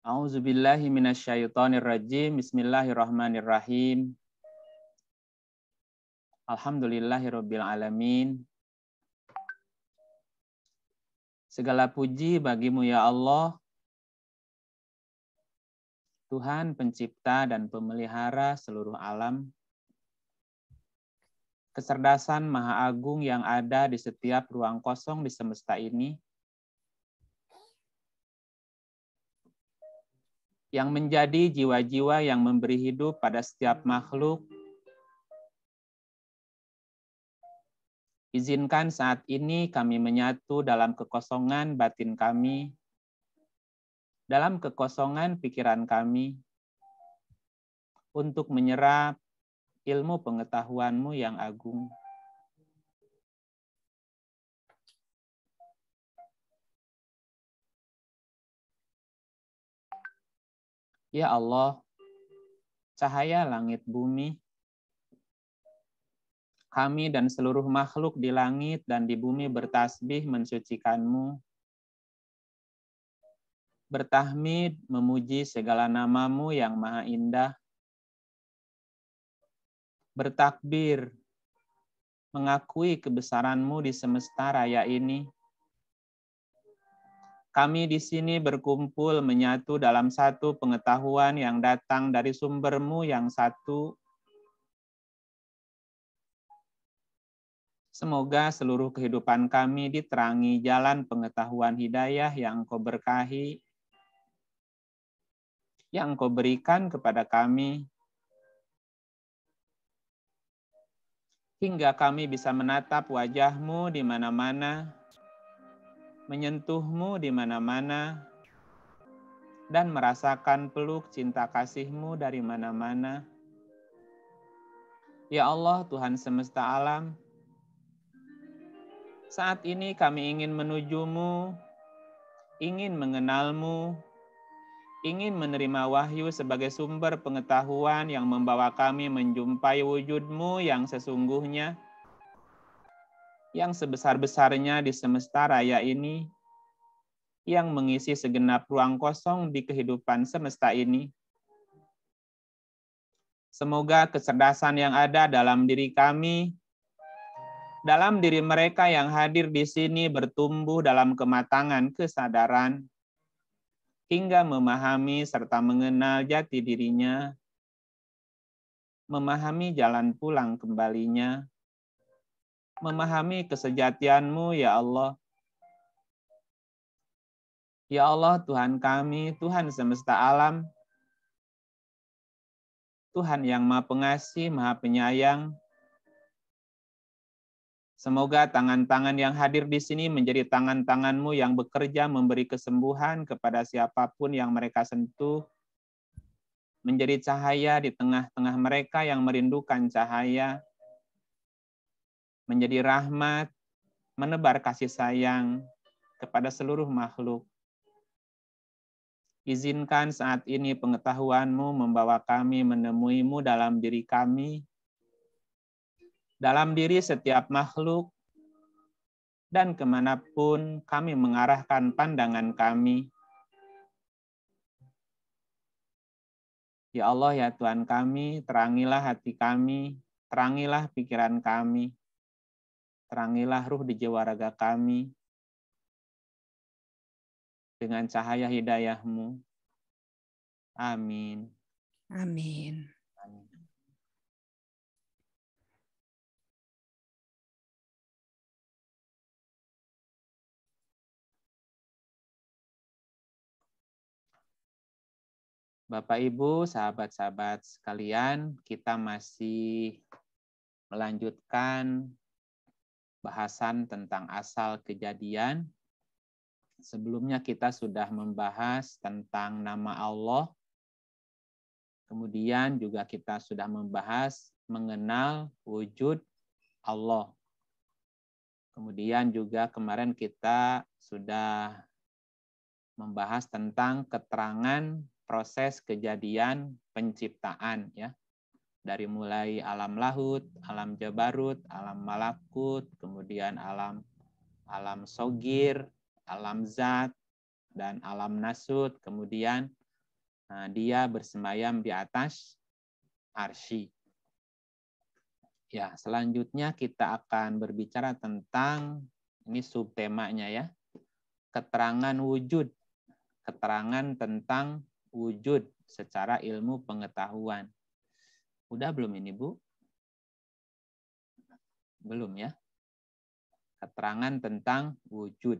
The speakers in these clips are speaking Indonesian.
A'udzubillahi minasyaitonirrajim. Bismillahirrahmanirrahim. Alhamdulillahirabbil alamin. Segala puji bagimu ya Allah, Tuhan pencipta dan pemelihara seluruh alam. Kecerdasan Maha Agung yang ada di setiap ruang kosong di semesta ini, yang menjadi jiwa-jiwa yang memberi hidup pada setiap makhluk. Izinkan saat ini kami menyatu dalam kekosongan batin kami, dalam kekosongan pikiran kami, untuk menyerap ilmu pengetahuan-Mu yang agung. Ya Allah, cahaya langit bumi, kami dan seluruh makhluk di langit dan di bumi bertasbih mensucikan-Mu, bertahmid memuji segala nama-Mu yang maha indah, bertakbir mengakui kebesaran-Mu di semesta raya ini. Kami di sini berkumpul menyatu dalam satu pengetahuan yang datang dari sumber-Mu yang satu. Semoga seluruh kehidupan kami diterangi jalan pengetahuan hidayah yang Engkau berkahi, yang Engkau berikan kepada kami, hingga kami bisa menatap wajah-Mu di mana-mana, menyentuh-Mu di mana-mana, dan merasakan peluk cinta kasih-Mu dari mana-mana. Ya Allah, Tuhan semesta alam, saat ini kami ingin menuju-Mu, ingin mengenal-Mu, ingin menerima wahyu sebagai sumber pengetahuan yang membawa kami menjumpai wujud-Mu yang sesungguhnya, yang sebesar-besarnya di semesta raya ini, yang mengisi segenap ruang kosong di kehidupan semesta ini. Semoga kecerdasan yang ada dalam diri kami, dalam diri mereka yang hadir di sini bertumbuh dalam kematangan kesadaran, hingga memahami serta mengenal jati dirinya, memahami jalan pulang kembalinya, memahami kesejatian-Mu ya Allah. Ya Allah, Tuhan kami, Tuhan semesta alam, Tuhan yang Maha Pengasih, Maha Penyayang. Semoga tangan-tangan yang hadir di sini menjadi tangan-tangan-Mu yang bekerja memberi kesembuhan kepada siapapun yang mereka sentuh, menjadi cahaya di tengah-tengah mereka yang merindukan cahaya, menjadi rahmat, menebar kasih sayang kepada seluruh makhluk. Izinkan saat ini pengetahuan-Mu membawa kami menemui-Mu dalam diri kami, dalam diri setiap makhluk, dan kemanapun kami mengarahkan pandangan kami. Ya Allah, ya Tuhan kami, terangilah hati kami, terangilah pikiran kami, terangilah ruh di jiwa raga kami dengan cahaya hidayah-Mu. Amin. Amin. Amin. Bapak, Ibu, sahabat-sahabat sekalian, kita masih melanjutkan bahasan tentang asal kejadian. Sebelumnya kita sudah membahas tentang nama Allah. Kemudian juga kita sudah membahas mengenal wujud Allah. Kemudian juga kemarin kita sudah membahas tentang keterangan proses kejadian penciptaan, ya, dari mulai alam lahut, alam jabarut, alam malakut, kemudian alam sogir, alam zat, dan alam nasut, kemudian Nah, dia bersemayam di atas arsy. Ya, selanjutnya kita akan berbicara tentang, ini subtemanya ya, keterangan wujud. Keterangan tentang wujud secara ilmu pengetahuan. Udah belum ini, Bu? Belum ya? Keterangan tentang wujud.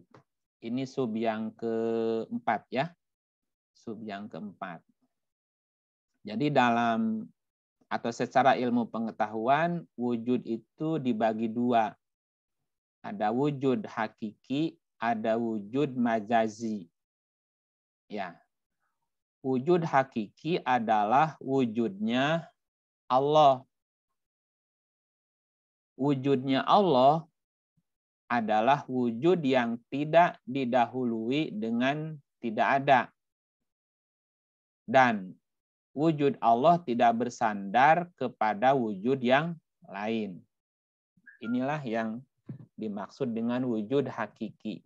Ini sub yang keempat ya. Sub yang keempat. Jadi dalam atau secara ilmu pengetahuan, wujud itu dibagi dua. Ada wujud hakiki, ada wujud majazi. Ya. Wujud hakiki adalah wujudnya Allah. Wujudnya Allah adalah wujud yang tidak didahului dengan tidak ada. Dan wujud Allah tidak bersandar kepada wujud yang lain. Inilah yang dimaksud dengan wujud hakiki.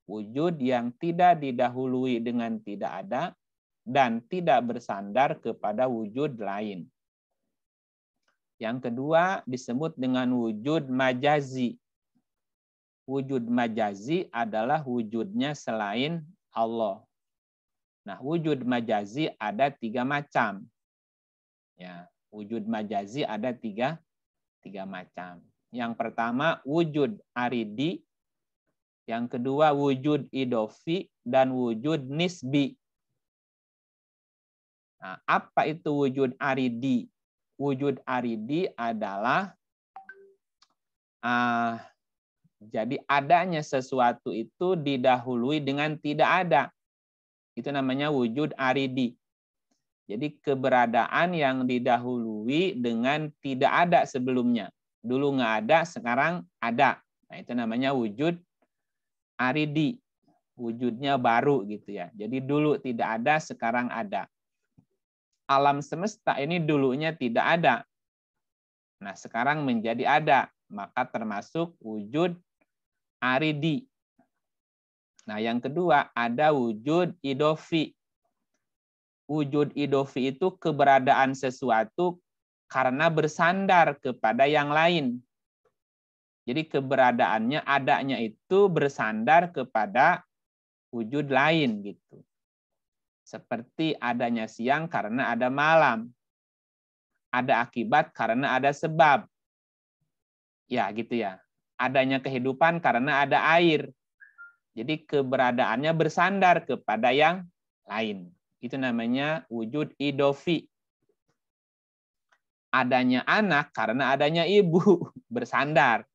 Wujud yang tidak didahului dengan tidak ada dan tidak bersandar kepada wujud lain. Yang kedua disebut dengan wujud majazi. Wujud majazi adalah wujudnya selain Allah. Nah, wujud majazi ada 3 macam. Ya, wujud majazi ada tiga macam. Yang pertama wujud aridi, yang kedua wujud idofi, dan wujud nisbi. Nah, apa itu wujud aridi? Wujud aridi adalah jadi adanya sesuatu itu didahului dengan tidak ada. Itu namanya wujud aridi. Jadi keberadaan yang didahului dengan tidak ada sebelumnya. Dulu nggak ada, sekarang ada. Nah, itu namanya wujud aridi. Wujudnya baru gitu ya. Jadi dulu tidak ada, sekarang ada. Alam semesta ini dulunya tidak ada. Nah, sekarang menjadi ada. Maka termasuk wujud aridi. Nah, yang kedua ada wujud idofi. Wujud idofi itu keberadaan sesuatu karena bersandar kepada yang lain. Jadi keberadaannya, adanya itu bersandar kepada wujud lain gitu. Seperti adanya siang karena ada malam. Ada akibat karena ada sebab. Ya, gitu ya. Adanya kehidupan karena ada air. Jadi keberadaannya bersandar kepada yang lain. Itu namanya wujud idofi. Adanya anak karena adanya ibu, bersandar.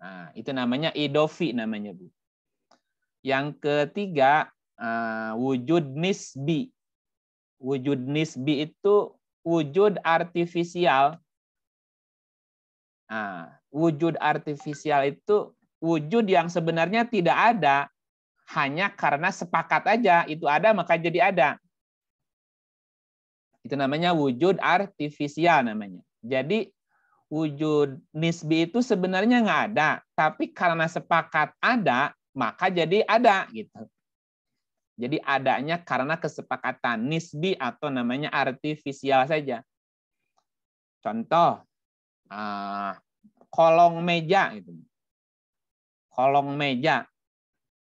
Nah, itu namanya idofi namanya, Bu. Yang ketiga, wujud nisbi. Wujud nisbi itu wujud artifisial. Nah, wujud artifisial itu wujud yang sebenarnya tidak ada, hanya karena sepakat aja itu ada maka jadi ada. Itu namanya wujud artifisial namanya. Jadi wujud nisbi itu sebenarnya nggak ada, tapi karena sepakat ada maka jadi ada gitu. Jadi adanya karena kesepakatan nisbi atau namanya artifisial saja. Contoh, kolong meja itu. Kolong meja.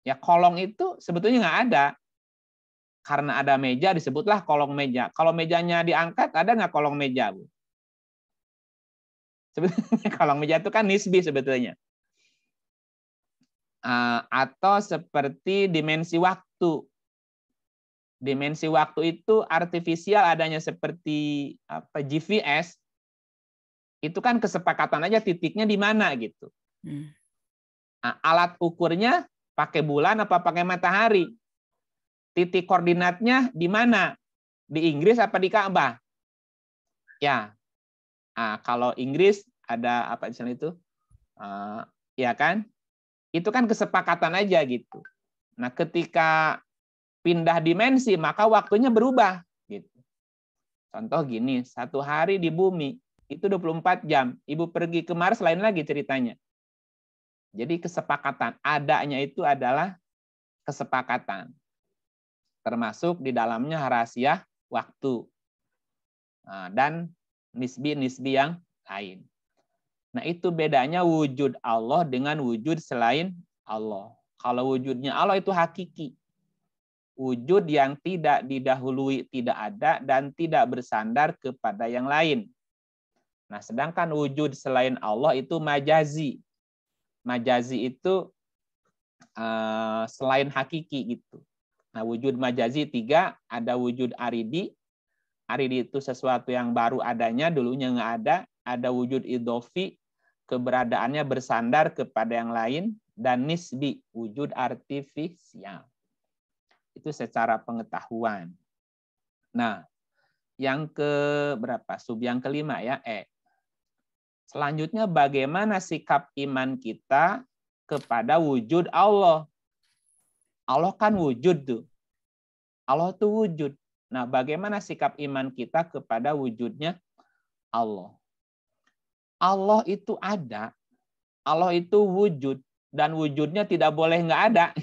Ya kolong itu sebetulnya nggak ada. Karena ada meja disebutlah kolong meja. Kalau mejanya diangkat ada nggak kolong meja, Bu? Sebetulnya kolong meja itu kan nisbi sebetulnya. Atau seperti dimensi waktu. Dimensi waktu itu artifisial adanya seperti GPS. Itu kan kesepakatan aja titiknya di mana gitu. Alat ukurnya pakai bulan apa pakai matahari? Titik koordinatnya di mana? Di Inggris apa di Ka'bah? Ya. Kalau Inggris ada apa misalnya itu? Ya kan? Itu kan kesepakatan aja gitu. Nah, ketika pindah dimensi maka waktunya berubah gitu. Contoh gini, 1 hari di bumi itu 24 jam. Ibu pergi ke Mars lain lagi ceritanya. Jadi kesepakatan, adanya itu adalah kesepakatan. termasuk di dalamnya rahasia waktu dan nisbi-nisbi yang lain. Nah, itu bedanya wujud Allah dengan wujud selain Allah. Kalau wujudnya Allah itu hakiki. Wujud yang tidak didahului tidak ada dan tidak bersandar kepada yang lain. Nah, sedangkan wujud selain Allah itu majazi. Majazi itu selain hakiki gitu. Nah, wujud majazi 3, ada wujud aridi. Aridi itu sesuatu yang baru adanya, dulunya nggak ada. Ada wujud idofi, keberadaannya bersandar kepada yang lain. Dan nisbi, wujud artifisial. Itu secara pengetahuan. Nah, yang berapa? Sub yang kelima ya, Selanjutnya bagaimana sikap iman kita kepada wujud Allah. Allah kan wujud tuh. Allah tuh wujud. Nah, bagaimana sikap iman kita kepada wujudnya Allah? Allah itu ada. Allah itu wujud. Dan wujudnya tidak boleh nggak ada.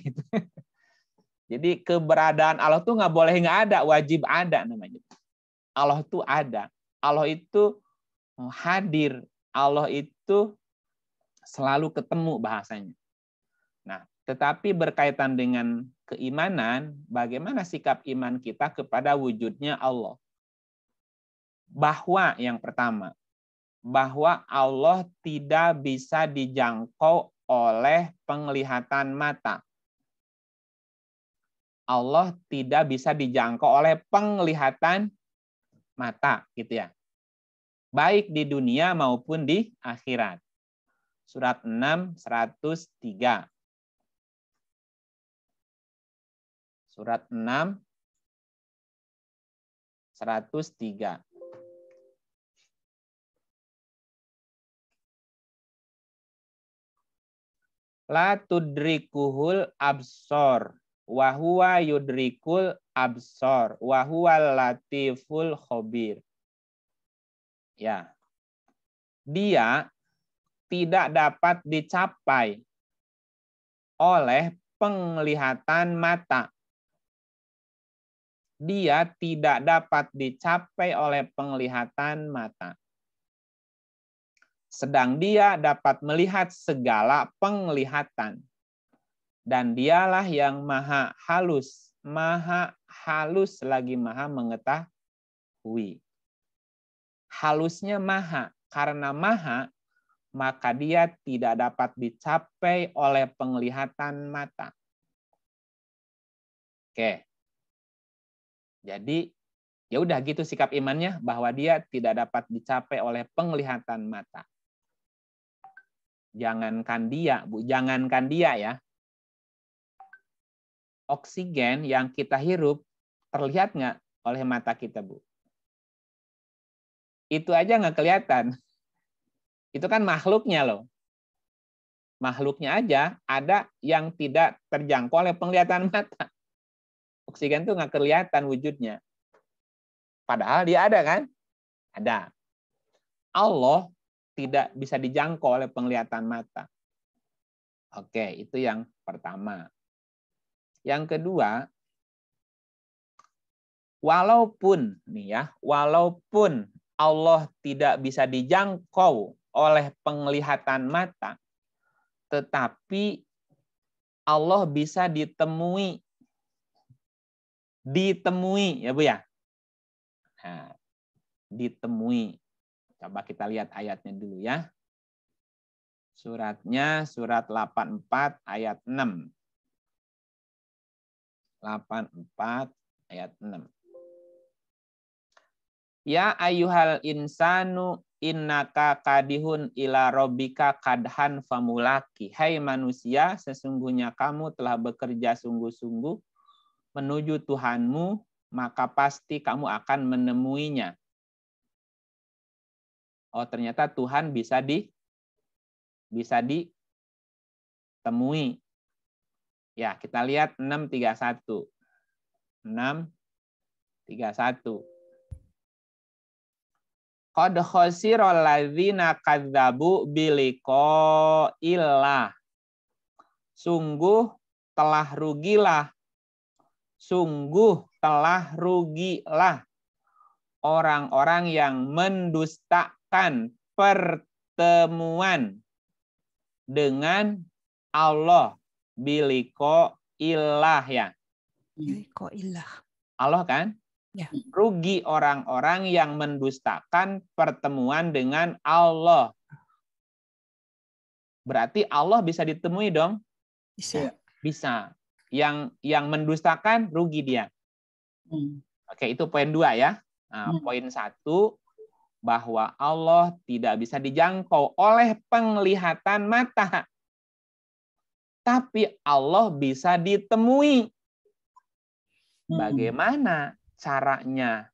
Jadi keberadaan Allah tuh nggak boleh nggak ada. Wajib ada namanya. Allah itu ada. Allah itu hadir. Allah itu selalu ketemu bahasanya. Nah, tetapi berkaitan dengan keimanan, bagaimana sikap iman kita kepada wujudnya Allah? Bahwa yang pertama, bahwa Allah tidak bisa dijangkau oleh penglihatan mata. Allah tidak bisa dijangkau oleh penglihatan mata, gitu ya. Baik di dunia maupun di akhirat. Surat 6, 103. Surat 6, 103. La tudrikuhul absor, wa huwa yudrikul absor, wa huwal latiful khabir. Ya. Dia tidak dapat dicapai oleh penglihatan mata. Dia tidak dapat dicapai oleh penglihatan mata. Sedang dia dapat melihat segala penglihatan. Dan dialah yang maha halus lagi maha mengetahui. Halusnya maha, karena maha, maka dia tidak dapat dicapai oleh penglihatan mata. Oke. Jadi ya udah gitu sikap imannya, bahwa dia tidak dapat dicapai oleh penglihatan mata. Jangankan dia, Bu, jangankan dia ya. Oksigen yang kita hirup terlihat nggak oleh mata kita, Bu? Itu aja nggak kelihatan. Itu kan makhluknya loh. Makhluknya aja ada yang tidak terjangkau oleh penglihatan mata. Oksigen tuh nggak kelihatan wujudnya. Padahal dia ada kan? Ada. Allah tidak bisa dijangkau oleh penglihatan mata. Oke, itu yang pertama. Yang kedua, walaupun Allah tidak bisa dijangkau oleh penglihatan mata, tetapi Allah bisa ditemui ya Bu ya. Nah, ditemui. Coba kita lihat ayatnya dulu ya. Suratnya surat 84 ayat 6. 84 ayat 6. Ya ayyuhal insanu innaka kadihun ila rabbika kadhan famulaki. Hai manusia, sesungguhnya kamu telah bekerja sungguh-sungguh menuju Tuhanmu, maka pasti kamu akan menemuinya. Oh, ternyata Tuhan bisa ditemui. Ya, kita lihat 6:31. 6:31. Qad khasiral ladzina kadzdzabu biliqa'illah. Sungguh telah rugilah sungguh telah rugilah orang-orang yang mendustakan pertemuan dengan Allah. Biliko ilah ya. Biliko ilah. Allah kan? Ya. Rugi orang-orang yang mendustakan pertemuan dengan Allah. Berarti Allah bisa ditemui dong? Bisa. Bisa. Yang mendustakan rugi dia. Oke, itu poin 2 ya. Nah, poin 1 bahwa Allah tidak bisa dijangkau oleh penglihatan mata. Tapi Allah bisa ditemui. Bagaimana caranya?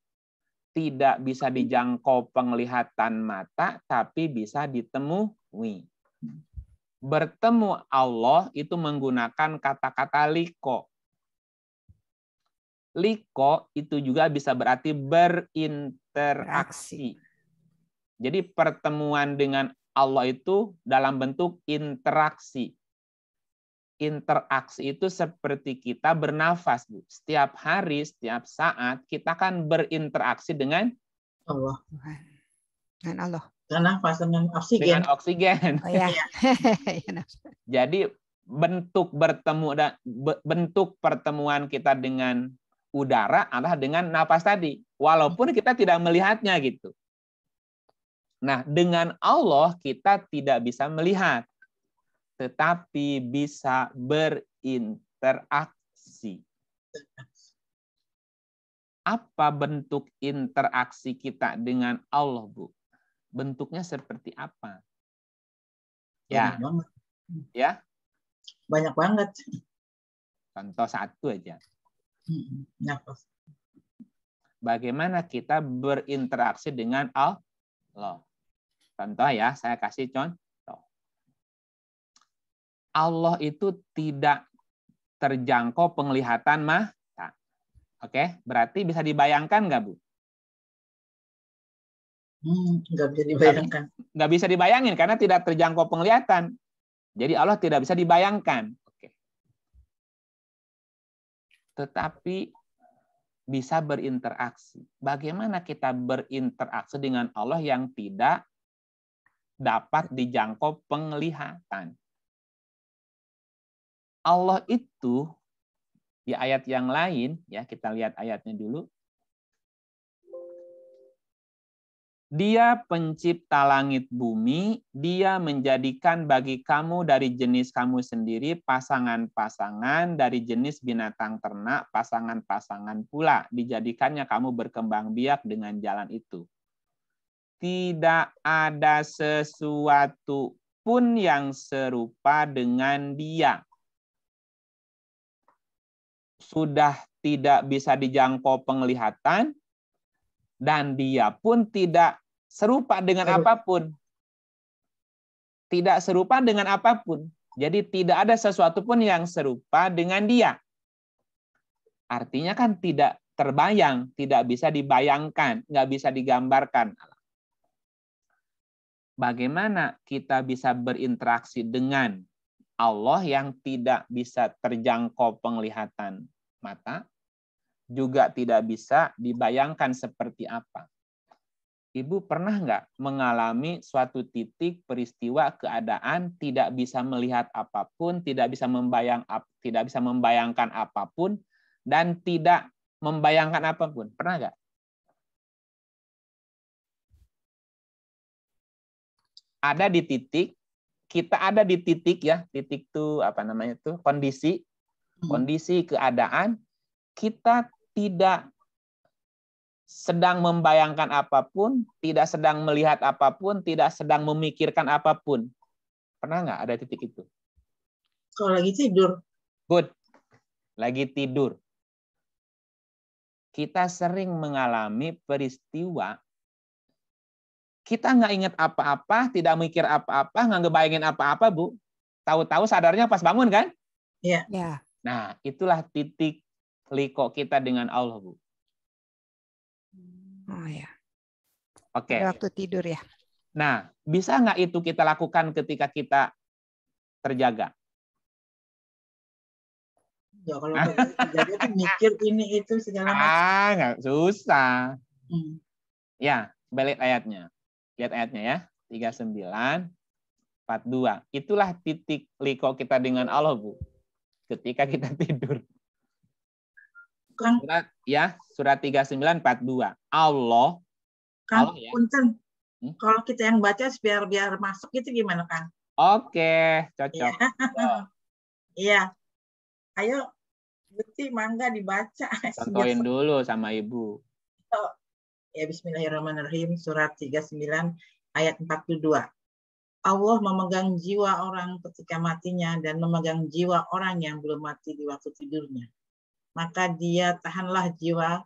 Tidak bisa dijangkau penglihatan mata, tapi bisa ditemui. Bertemu Allah itu menggunakan kata-kata liko. Liko itu juga bisa berarti berinteraksi. Jadi pertemuan dengan Allah itu dalam bentuk interaksi. Interaksi itu seperti kita bernafas, Bu. Setiap hari, setiap saat kita kan berinteraksi dengan Allah. Dengan Allah. Dengan nafas, dengan oksigen. Dengan oksigen. Oh ya. Jadi bentuk pertemuan kita dengan udara adalah dengan napas tadi, walaupun kita tidak melihatnya gitu. Nah, dengan Allah kita tidak bisa melihat, tetapi bisa berinteraksi. Apa bentuk interaksi kita dengan Allah, Bu? Bentuknya seperti apa? Banyak banget. Ya. Banyak banget. Contoh satu aja. Nafas. Bagaimana kita berinteraksi dengan Allah? Contoh ya, saya kasih contoh. Allah itu tidak terjangkau penglihatan mata. Oke, berarti bisa dibayangkan nggak, Bu? Nggak bisa dibayangkan. Nggak bisa dibayangin karena tidak terjangkau penglihatan. Jadi Allah tidak bisa dibayangkan. Oke. Tetapi bisa berinteraksi. Bagaimana kita berinteraksi dengan Allah yang tidak dapat dijangkau penglihatan? Allah itu di ayat yang lain, ya kita lihat ayatnya dulu. Dia pencipta langit bumi, dia menjadikan bagi kamu dari jenis kamu sendiri pasangan-pasangan dari jenis binatang ternak, pasangan-pasangan pula. Dijadikannya kamu berkembang biak dengan jalan itu. Tidak ada sesuatu pun yang serupa dengan dia. Sudah tidak bisa dijangkau penglihatan, dan dia pun tidak serupa dengan apapun. Tidak serupa dengan apapun. Jadi tidak ada sesuatu pun yang serupa dengan dia. Artinya kan tidak terbayang, tidak bisa dibayangkan, nggak bisa digambarkan. Bagaimana kita bisa berinteraksi dengan Allah yang tidak bisa terjangkau penglihatan mata, juga tidak bisa dibayangkan seperti apa. Ibu pernah nggak mengalami suatu titik peristiwa keadaan tidak bisa melihat apapun, tidak bisa membayangkan apapun, dan tidak membayangkan apapun? Pernah nggak? Ada di titik, kita ada di titik ya, titik itu apa namanya itu kondisi keadaan kita tidak sedang membayangkan apapun, tidak sedang melihat apapun, tidak sedang memikirkan apapun. Pernah nggak ada titik itu? Kalau lagi tidur. Good. Lagi tidur. Kita sering mengalami peristiwa, kita nggak ingat apa-apa, tidak mikir apa-apa, nggak ngebayangin apa-apa, Bu. Tahu-tahu sadarnya pas bangun, kan? Iya. Ya. Nah, itulah titik liko kita dengan Allah, Bu. Oh ya. Oke. Waktu tidur ya. Nah, bisa nggak itu kita lakukan ketika kita terjaga? Ya kalau jadi tuh mikir ini itu segala macam. Nggak susah. Hmm. Ya, balik ayatnya. Lihat ayatnya ya. 39, 42. Itulah titik liko kita dengan Allah, Bu. Ketika kita tidur. Kang, Surat 39, 42. Allah ya. punten. Kalau kita yang baca biar masuk itu gimana, Kang? Oke, cocok. Iya. Ayo, Gusti, mangga dibaca. Contohin dulu sama Ibu. Ya, bismillahirrahmanirrahim. Surat 39 ayat 42. Allah memegang jiwa orang ketika matinya dan memegang jiwa orang yang belum mati di waktu tidurnya. Maka dia tahanlah jiwa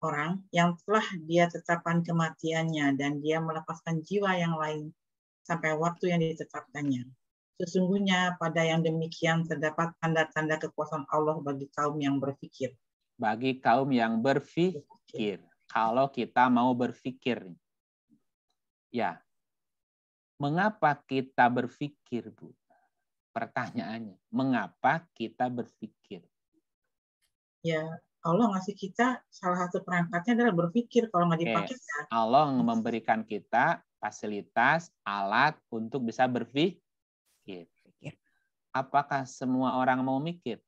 orang yang telah dia tetapkan kematiannya dan dia melepaskan jiwa yang lain sampai waktu yang ditetapkannya. Sesungguhnya pada yang demikian terdapat tanda-tanda kekuasaan Allah bagi kaum yang berpikir. Bagi kaum yang berpikir. Kalau kita mau berpikir. Ya. Mengapa kita berpikir, Bu? Pertanyaannya, mengapa kita berpikir? Ya, Allah ngasih kita salah satu perangkatnya adalah berpikir. Kalau nggak dipakai, Allah memberikan kita fasilitas, alat untuk bisa berpikir. Apakah semua orang mau mikir?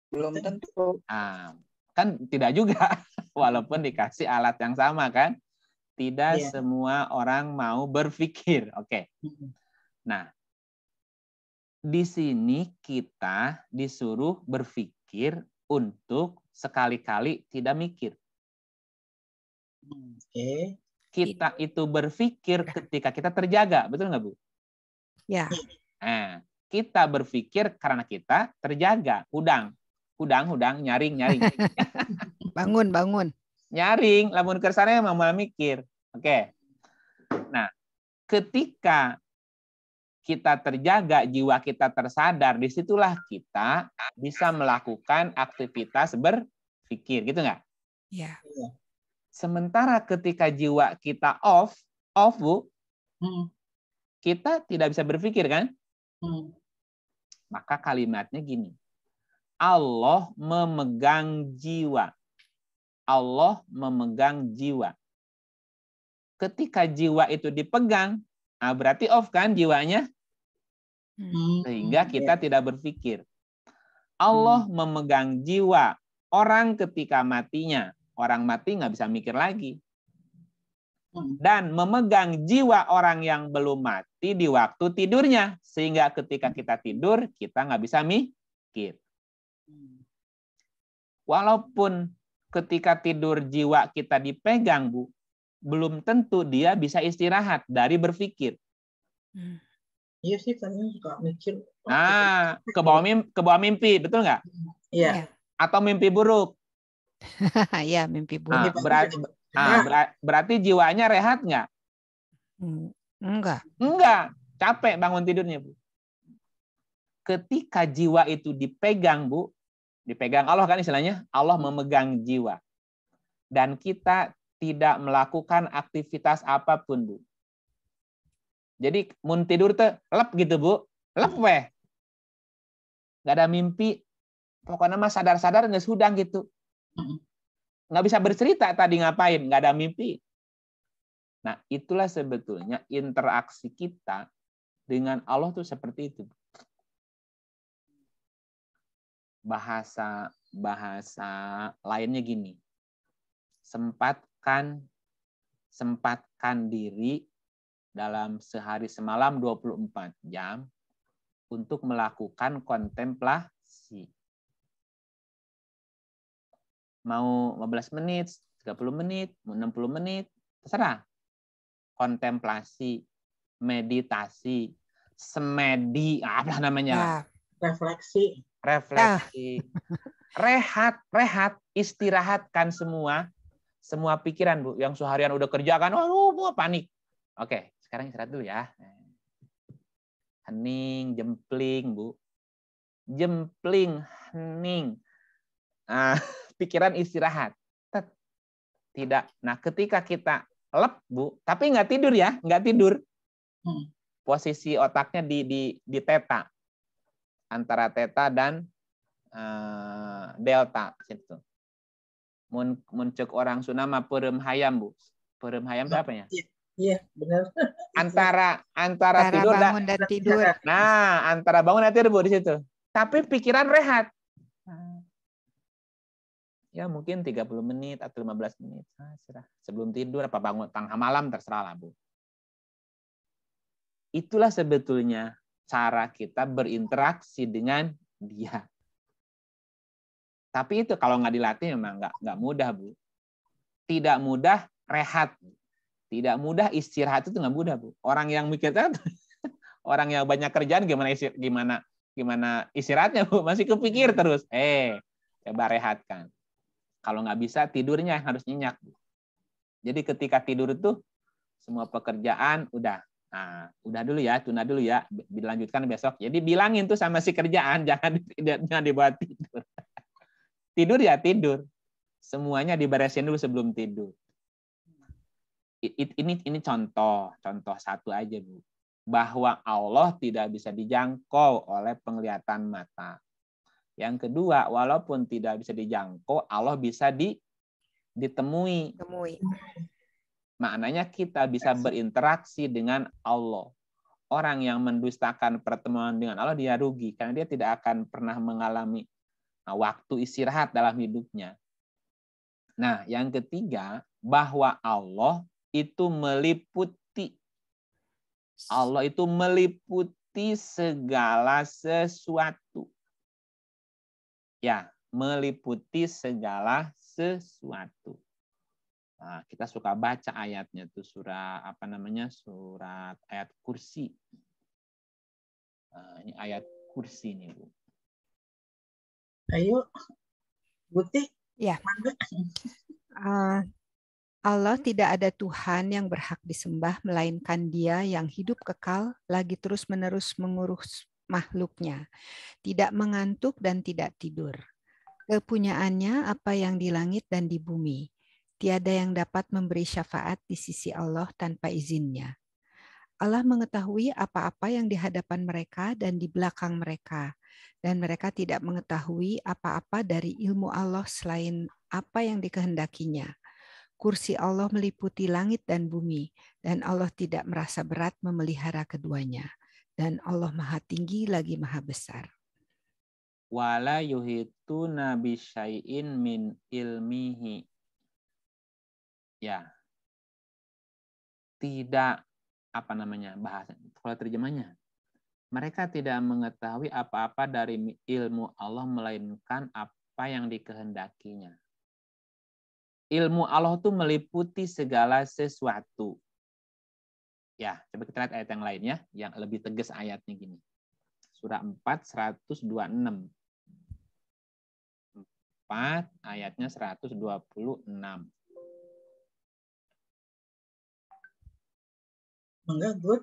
Belum tentu. Kan tidak juga, walaupun dikasih alat yang sama kan. Tidak semua orang mau berpikir. Oke. Nah, di sini kita disuruh berpikir untuk sekali-kali tidak mikir. Kita itu berpikir ketika kita terjaga, betul nggak, Bu? Ya. Nah, kita berpikir karena kita terjaga. Hudang, nyaring. Bangun. Nyaring, lamun kersane mau mikir. Oke. Nah, ketika kita terjaga, jiwa kita tersadar, disitulah kita bisa melakukan aktivitas berpikir, gitu nggak? Iya. Sementara ketika jiwa kita off, Bu, kita tidak bisa berpikir, kan? Maka kalimatnya gini. Allah memegang jiwa. Allah memegang jiwa. Ketika jiwa itu dipegang, berarti off kan jiwanya? Sehingga kita tidak berpikir. Allah memegang jiwa orang ketika matinya. Orang mati nggak bisa mikir lagi. Dan memegang jiwa orang yang belum mati di waktu tidurnya. Sehingga ketika kita tidur, kita nggak bisa mikir. Walaupun ketika tidur jiwa kita dipegang, Bu, belum tentu dia bisa istirahat dari berpikir. Iya sih, kan suka mikir. Ke bawah mimpi, betul nggak? Iya. Atau mimpi buruk. Iya, mimpi buruk. Berarti jiwanya rehat nggak? Enggak. Capek bangun tidurnya, Bu. Ketika jiwa itu dipegang, Bu, dipegang Allah kan istilahnya, Allah memegang jiwa. Dan kita tidak melakukan aktivitas apapun, Bu. Jadi mun tidur tuh lep gitu, Bu. Lep weh. Gak ada mimpi. Pokoknya mah sadar-sadar nggak sudang gitu. Nggak bisa bercerita tadi ngapain, nggak ada mimpi. Nah, itulah sebetulnya interaksi kita dengan Allah tuh seperti itu. Bahasa lainnya gini. Sempatkan diri dalam sehari semalam 24 jam untuk melakukan kontemplasi. Mau 15 menit, 30 menit, 60 menit, terserah. Kontemplasi, meditasi, semedi, apa namanya? Refleksi. Rehat, istirahatkan semua pikiran, Bu, yang seharian udah kerjakan, panik. Oke, sekarang istirahat dulu ya. Hening, jempling, Bu. Jempling, hening. Pikiran istirahat. Tidak. Nah, ketika kita lep, Bu, tapi nggak tidur ya, nggak tidur. Posisi otaknya di teta. Antara teta dan delta situ. Mun cek orang Sunda mah peureum hayam, Bu. Peureum hayam itu apa ya? Iya, benar. Antara tidur bangun dan tidur. Nah, antara bangun dan tidur, Bu, di situ. Tapi pikiran rehat. Ya mungkin 30 menit atau 15 menit. Sebelum tidur apa bangun tengah malam terserah lah, Bu. Itulah sebetulnya cara kita berinteraksi dengan dia. Tapi itu kalau nggak dilatih memang nggak mudah, Bu. Tidak mudah rehat. Tidak mudah istirahat itu nggak mudah, Bu. Orang yang mikirkan, orang yang banyak kerjaan gimana istirahatnya, Bu? Masih kepikir terus. Coba rehatkan. Kalau nggak bisa, tidurnya harus nyenyak, Bu. Jadi ketika tidur itu semua pekerjaan udah. Nah, udah dulu ya, tunda dulu ya, dilanjutkan besok. Jadi bilangin tuh sama si kerjaan, jangan dibuat tidur. Tidur ya tidur. Semuanya diberesin dulu sebelum tidur. Ini contoh satu aja, Bu. Bahwa Allah tidak bisa dijangkau oleh penglihatan mata. Yang kedua, walaupun tidak bisa dijangkau, Allah bisa ditemui. Maknanya kita bisa berinteraksi dengan Allah. Orang yang mendustakan pertemuan dengan Allah, dia rugi. Karena dia tidak akan pernah mengalami waktu istirahat dalam hidupnya. Nah, yang ketiga, bahwa Allah itu meliputi. Allah itu meliputi segala sesuatu. Ya, meliputi segala sesuatu. Nah, kita suka baca ayatnya tuh surat surat ayat kursi. Nah, ini ayat kursi nih, Bu. Ayo, Buti. Ya. Allah tidak ada Tuhan yang berhak disembah melainkan Dia yang hidup kekal lagi terus-menerus mengurus makhluknya, tidak mengantuk dan tidak tidur. Kepunyaannya apa yang di langit dan di bumi. Tiada yang dapat memberi syafaat di sisi Allah tanpa izinnya. Allah mengetahui apa-apa yang di hadapan mereka dan di belakang mereka, dan mereka tidak mengetahui apa-apa dari ilmu Allah selain apa yang dikehendakinya. Kursi Allah meliputi langit dan bumi, dan Allah tidak merasa berat memelihara keduanya. Dan Allah Maha Tinggi lagi Maha Besar. Wala yuhituna bisyai'in min ilmihi. Ya. Tidak bahasa kalau terjemahnya. Mereka tidak mengetahui apa-apa dari ilmu Allah melainkan apa yang dikehendakinya. Ilmu Allah itu meliputi segala sesuatu. Ya, coba kita lihat ayat yang lain ya, yang lebih tegas ayatnya gini. Surah 4, 126. 4, ayatnya 126. Enggak, good.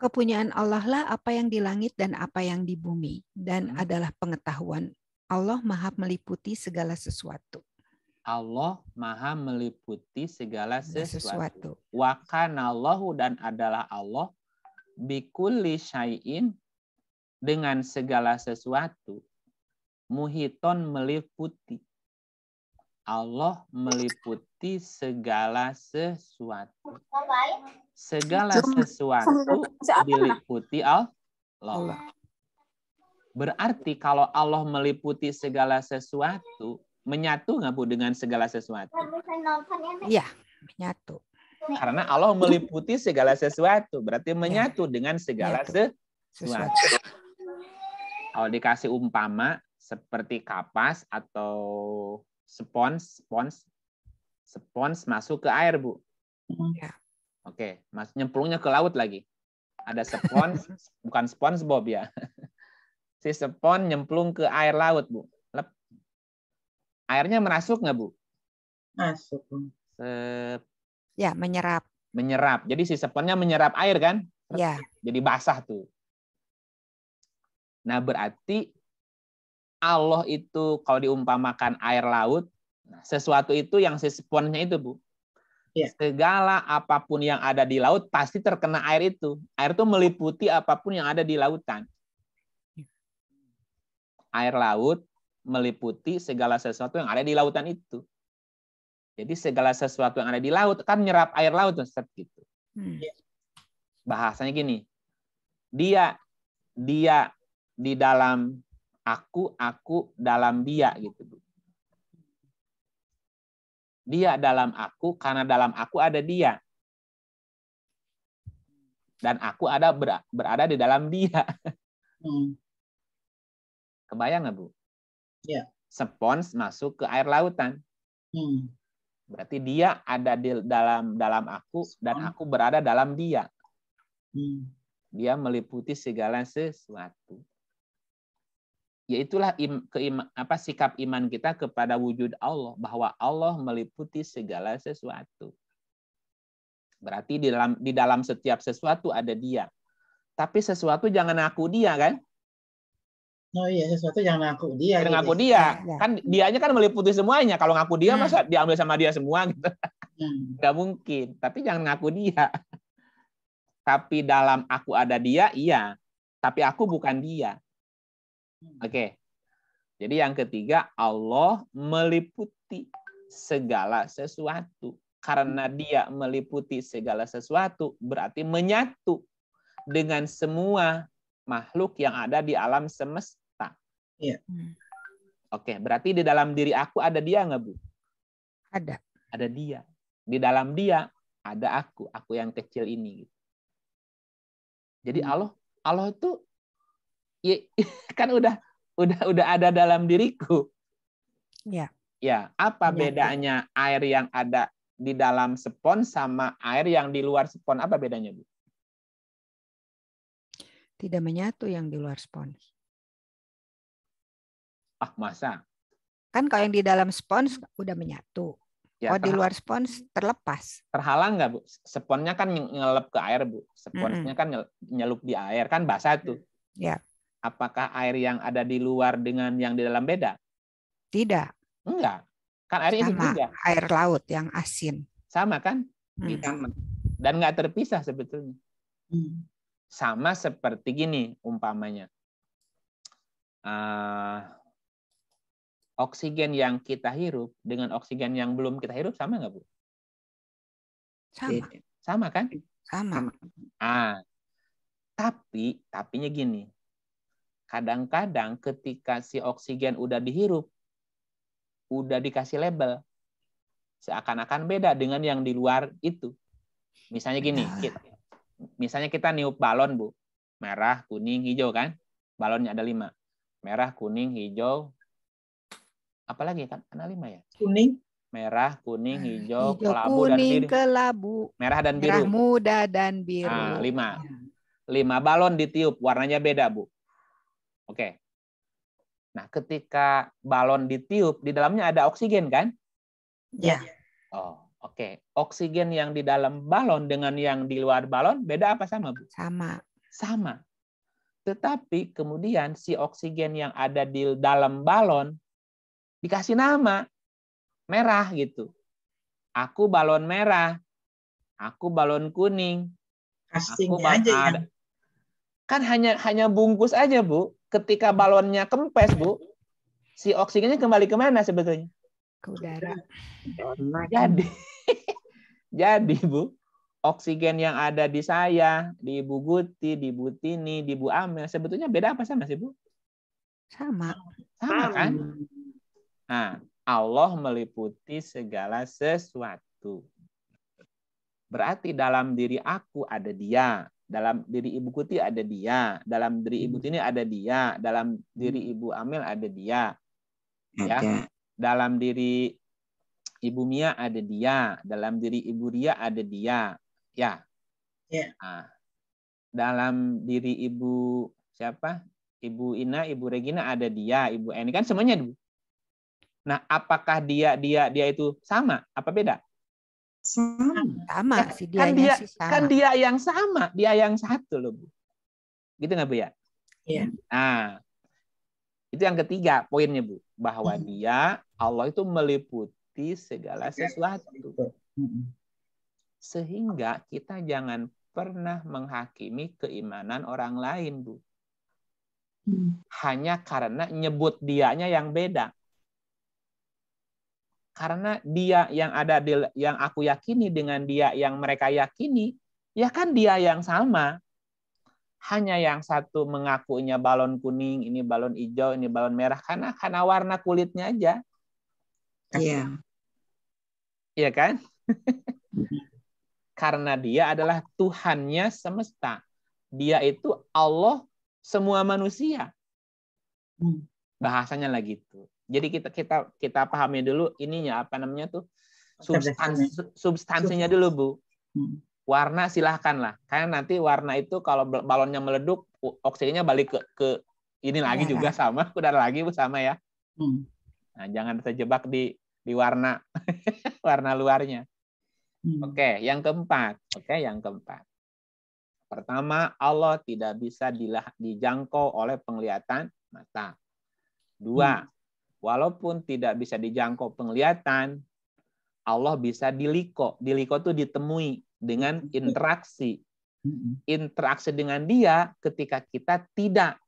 Kepunyaan Allah lah apa yang di langit dan apa yang di bumi, dan adalah pengetahuan. Allah Maha meliputi segala sesuatu. Allah Maha meliputi segala sesuatu. Wa kanallahu dan adalah Allah bikulli syai'in dengan segala sesuatu. Muhiton meliputi. Allah meliputi segala sesuatu. Segala sesuatu diliputi Allah. Berarti kalau Allah meliputi segala sesuatu, menyatu nggak, Bu, dengan segala sesuatu? Iya, menyatu. Karena Allah meliputi segala sesuatu, berarti menyatu dengan segala sesuatu. Kalau dikasih umpama seperti kapas atau spons masuk ke air, Bu. Ya. Oke, nyemplungnya ke laut lagi. Ada spons, bukan SpongeBob ya. Si spons nyemplung ke air laut, Bu. Airnya merasuk nggak, Bu? Masuk. Ya, menyerap. Menyerap. Jadi si sponnya menyerap air kan? Ya. Jadi basah tuh. Nah, berarti Allah itu kalau diumpamakan air laut, sesuatu itu yang si sponnya itu, Bu. Ya. Segala apapun yang ada di laut pasti terkena air itu. Air itu meliputi apapun yang ada di lautan. air laut meliputi segala sesuatu yang ada di lautan itu. Jadi segala sesuatu yang ada di laut kan nyerap air laut, Ustaz, gitu. Bahasanya gini, dia di dalam aku dalam dia gitu, Bu. Dia dalam aku karena dalam aku ada dia. Dan aku berada di dalam dia. Kebayang nggak, Bu? Ya. Spons masuk ke air lautan. Berarti dia ada di dalam aku dan aku berada dalam dia. Dia meliputi segala sesuatu. Yaitulah sikap iman kita kepada wujud Allah, bahwa Allah meliputi segala sesuatu. Berarti di dalam setiap sesuatu ada dia. Tapi sesuatu jangan ngaku dia, kan? Oh iya, sesuatu jangan ngaku dia. Jangan gitu. ngaku dia. Kan dianya kan meliputi semuanya. Kalau ngaku dia masa diambil sama dia semua gitu. Nggak mungkin. Tapi jangan ngaku dia. Tapi dalam aku ada dia, iya. Tapi aku bukan dia. Oke. Jadi yang ketiga, Allah meliputi segala sesuatu. Karena dia meliputi segala sesuatu, berarti menyatu dengan semua makhluk yang ada di alam semesta. Iya. Oke, berarti di dalam diri aku ada dia nggak, Bu? Ada. Ada dia. Di dalam dia ada aku yang kecil ini. Jadi Allah itu ya, kan udah ada dalam diriku. Ya. Ya, apa Menyatu. bedanya air yang ada di dalam spons sama air yang di luar spons? Apa bedanya, Bu? Tidak menyatu yang di luar spons. Ah, masa? Kan kalau yang di dalam spons udah menyatu. Ya, Kalau di luar spons terlepas. Terhalang nggak, Bu? Sponsnya kan ngelep ke air, Bu. Sponsnya kan nyelup di air, kan basah tuh. Ya. Apakah air yang ada di luar dengan yang di dalam beda? Tidak. Enggak. Kan airnya Sama, juga. air laut yang asin. Sama kan? Gitu. Sama. Dan nggak terpisah sebetulnya. Sama seperti gini umpamanya. Oksigen yang kita hirup dengan oksigen yang belum kita hirup sama nggak, Bu? Sama. Sama kan? Sama. Tapinya gini. Kadang-kadang ketika si oksigen udah dihirup, udah dikasih label, seakan-akan beda dengan yang di luar itu. Misalnya gini, misalnya kita niup balon, Bu. Merah, kuning, hijau kan? Balonnya ada 5. Merah, kuning, hijau. Apalagi kan? Ada 5 ya? Kuning. Merah, kuning, hijau, Hijau, kelabu, kuning, dan biru. kelabu. Merah dan biru. Merah muda dan biru. 5. 5 balon ditiup, warnanya beda, Bu. Oke. Nah, ketika balon ditiup, di dalamnya ada oksigen kan? Ya. Oh, oke. Oksigen yang di dalam balon dengan yang di luar balon beda apa sama, Bu? Sama. Tetapi kemudian si oksigen yang ada di dalam balon dikasih nama merah gitu. Aku balon merah. Aku balon kuning. Castingnya aja yang... Kan hanya bungkus aja, Bu. Ketika balonnya kempes, Bu, si oksigennya kembali kemana sebetulnya? Ke udara. Jadi, Bu, oksigen yang ada di saya, di Ibu Guti, di Bu Tini, di Bu Amel, sebetulnya beda apa sama sih, Bu? Sama kan? Nah, Allah meliputi segala sesuatu. Berarti dalam diri aku ada dia. Dalam diri Ibu Kuti ada dia, dalam diri Ibu Tini ada dia, dalam diri Ibu Amel ada dia. Ya. Dalam diri Ibu Mia ada dia, dalam diri Ibu Ria ada dia. Ya. Nah, dalam diri Ibu siapa? Ibu Ina, Ibu Regina ada dia, Ibu Eni, kan semuanya, Bu. Nah, apakah dia itu sama? Apa beda? Sama sih, dianya sih sama. Kan dia yang sama, dia yang satu loh, Bu. Gitu nggak, Bu ya? Iya. Nah, itu yang ketiga poinnya, Bu, bahwa dia Allah itu meliputi segala sesuatu. Sehingga kita jangan pernah menghakimi keimanan orang lain, Bu. Hanya karena nyebut dianya yang beda. Karena dia yang ada yang aku yakini dengan dia yang mereka yakini, ya kan dia yang sama. Hanya yang satu mengakunya balon kuning, ini balon hijau, ini balon merah karena warna kulitnya aja. Iya. Iya kan? Karena dia adalah Tuhannya semesta. Dia itu Allah semua manusia. Bahasanya lah gitu. Jadi kita pahami dulu ininya apa namanya tuh substansinya dulu Bu. Warna silahkanlah. Karena nanti warna itu kalau balonnya meleduk, oksigennya balik ke ini lagi juga sama, udara lagi Bu sama ya. Nah, jangan terjebak di warna warna luarnya. Oke, yang keempat. Pertama, Allah tidak bisa dijangkau oleh penglihatan mata. 2, walaupun tidak bisa dijangkau penglihatan, Allah bisa diliko. Diliko itu ditemui dengan interaksi. Interaksi dengan dia ketika kita tidak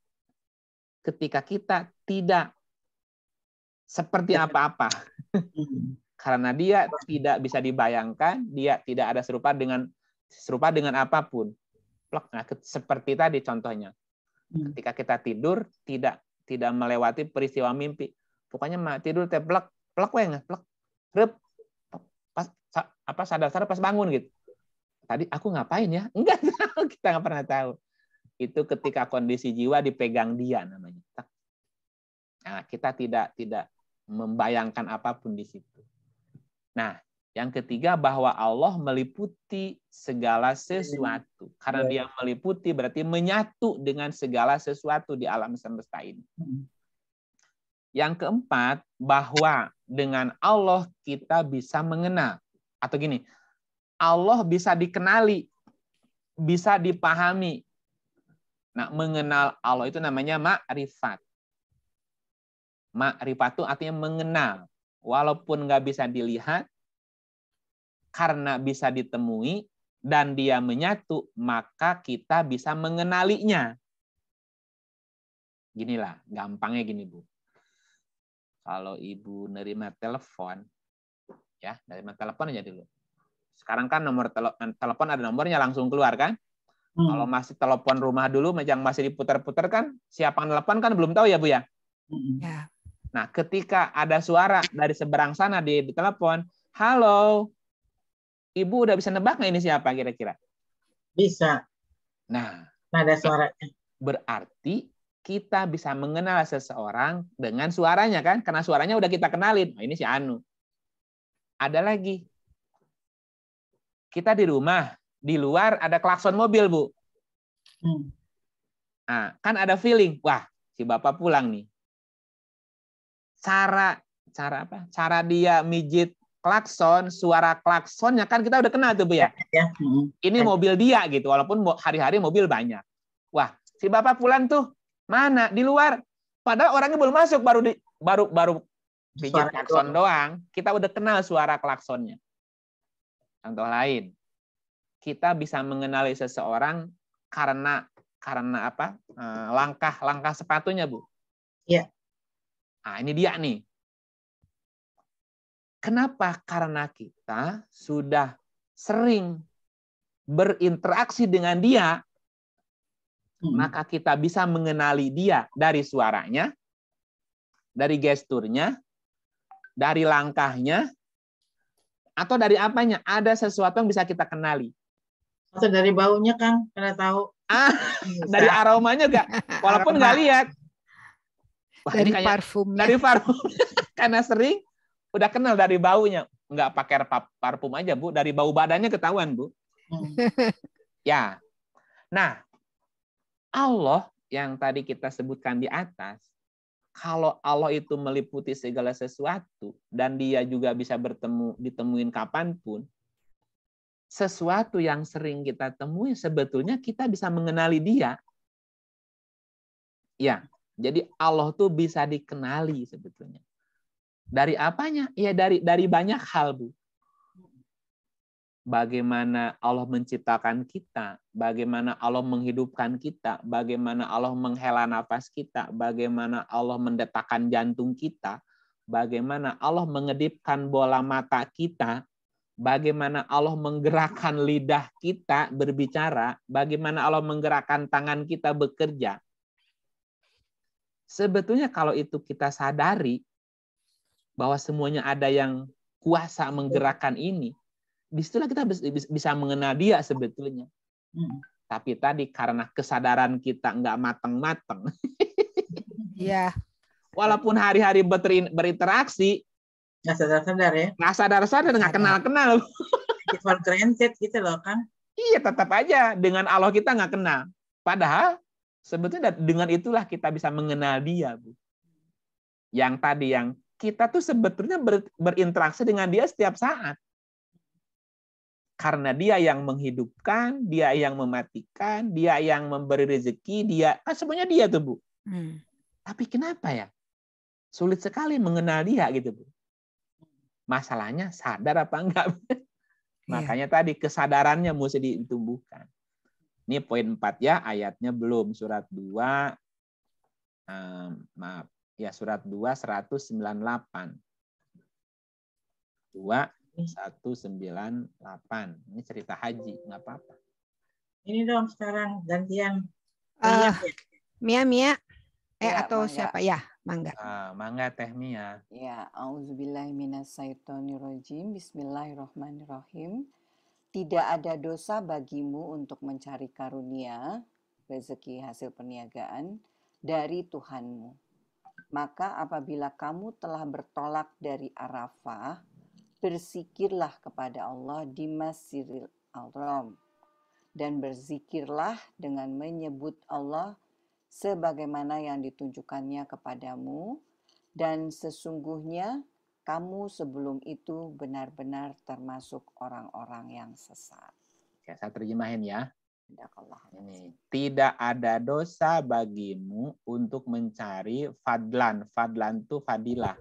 seperti apa-apa. Karena dia tidak bisa dibayangkan, dia tidak ada serupa dengan apapun. Nah, seperti tadi contohnya. Ketika kita tidur tidak melewati peristiwa mimpi. Pokoknya tidur teh plek pas sadar pas bangun gitu. Tadi aku ngapain ya? Enggak tahu, kita nggak pernah tahu. Itu ketika kondisi jiwa dipegang dia namanya. Nah, kita tidak membayangkan apapun di situ. Nah, yang ketiga bahwa Allah meliputi segala sesuatu. Karena dia meliputi berarti menyatu dengan segala sesuatu di alam semesta ini. Yang keempat, bahwa dengan Allah kita bisa mengenal. Atau gini, Allah bisa dikenali, bisa dipahami. Nah, mengenal Allah itu namanya ma'rifat. Ma'rifat itu artinya mengenal. Walaupun nggak bisa dilihat, karena bisa ditemui dan dia menyatu, maka kita bisa mengenalinya. Ginilah, gampangnya gini Bu. Kalau Ibu nerima telepon, ya nerima telepon aja dulu. Sekarang kan nomor telepon ada nomornya langsung keluar kan? Kalau masih telepon rumah dulu, yang masih diputar-putar kan, siapa yang telepon kan belum tahu ya Bu ya? Ya. Nah, ketika ada suara dari seberang sana di telepon, halo, Ibu udah bisa nebak nggak ini siapa kira-kira? Bisa. Nah, nada suaranya. Berarti kita bisa mengenal seseorang dengan suaranya kan? Karena suaranya udah kita kenalin. Nah, ini si Anu. Ada lagi. Kita di rumah, di luar ada klakson mobil, Bu. Nah, kan ada feeling, wah, si Bapak pulang nih. Cara apa? Cara dia mijit klakson, suara klaksonnya kan kita udah kenal tuh Bu ya. Ini mobil dia gitu, walaupun hari-hari mobil banyak. Wah, si Bapak pulang tuh mana? Di luar. Padahal orangnya belum masuk, baru mijit klakson doang. Kita udah kenal suara klaksonnya. Contoh lain, kita bisa mengenali seseorang karena apa? Langkah sepatunya, Bu. Iya. Nah, ini dia nih. Kenapa? Karena kita sudah sering berinteraksi dengan dia, maka kita bisa mengenali dia dari suaranya, dari gesturnya, dari langkahnya, atau dari apanya. Ada sesuatu yang bisa kita kenali. Atau dari baunya kan, karena tahu. Dari aromanya enggak, walaupun nggak lihat. Wah, dari ini parfumnya. Dari parfum. Karena sering udah kenal dari baunya. Nggak pakai parfum aja, Bu. Dari bau badannya ketahuan, Bu. Ya. Nah, Allah yang tadi kita sebutkan di atas, kalau Allah itu meliputi segala sesuatu dan dia juga bisa ditemuin kapanpun, sesuatu yang sering kita temui sebetulnya kita bisa mengenali dia. Ya, jadi Allah tuh bisa dikenali sebetulnya. Dari apanya? Ya dari banyak hal, Bu. bagaimana Allah menciptakan kita, bagaimana Allah menghidupkan kita, bagaimana Allah menghela nafas kita, bagaimana Allah mendetakkan jantung kita, bagaimana Allah mengedipkan bola mata kita, bagaimana Allah menggerakkan lidah kita berbicara, bagaimana Allah menggerakkan tangan kita bekerja. Sebetulnya kalau itu kita sadari bahwa semuanya ada yang kuasa menggerakkan ini, disitulah kita bisa mengenal Dia sebetulnya. Tapi tadi karena kesadaran kita nggak matang-matang, Iya. walaupun hari-hari berinteraksi, Nggak sadar-sadar ya. nggak sadar-sadar, nggak kenal-kenal. For granted gitu loh kan. Iya, tetap aja dengan Allah kita nggak kenal. Padahal sebetulnya dengan itulah kita bisa mengenal Dia, Bu. Yang tadi yang kita tuh sebetulnya berinteraksi dengan Dia setiap saat. Karena Dia yang menghidupkan, Dia yang mematikan, Dia yang memberi rezeki, Dia kan semuanya Dia tuh, Bu. Tapi kenapa ya? Sulit sekali mengenal Dia gitu, Bu. Masalahnya sadar apa enggak? Makanya tadi kesadarannya mesti ditumbuhkan. Ini poin 4 ya, ayatnya belum. Surat 2, maaf, ya surat 2, 198. 198. Ini cerita haji, nggak apa-apa. Ini dong sekarang gantian. Mia. Ya, Atau Mangga. siapa? Ya, Mangga. Mangga Teh Mia. Ya, auzubillahi minasyaitonirrajim. Bismillahirrahmanirrahim. Tidak ada dosa bagimu untuk mencari karunia, rezeki hasil perniagaan dari Tuhanmu. Maka apabila kamu telah bertolak dari Arafah, berzikirlah kepada Allah di Masjidil Haram dan berzikirlah dengan menyebut Allah sebagaimana yang ditunjukkannya kepadamu, dan sesungguhnya kamu sebelum itu benar-benar termasuk orang-orang yang sesat. Ya, saya terjemahin ya. Ini. Tidak ada dosa bagimu untuk mencari fadlan. Fadlan itu fadilah.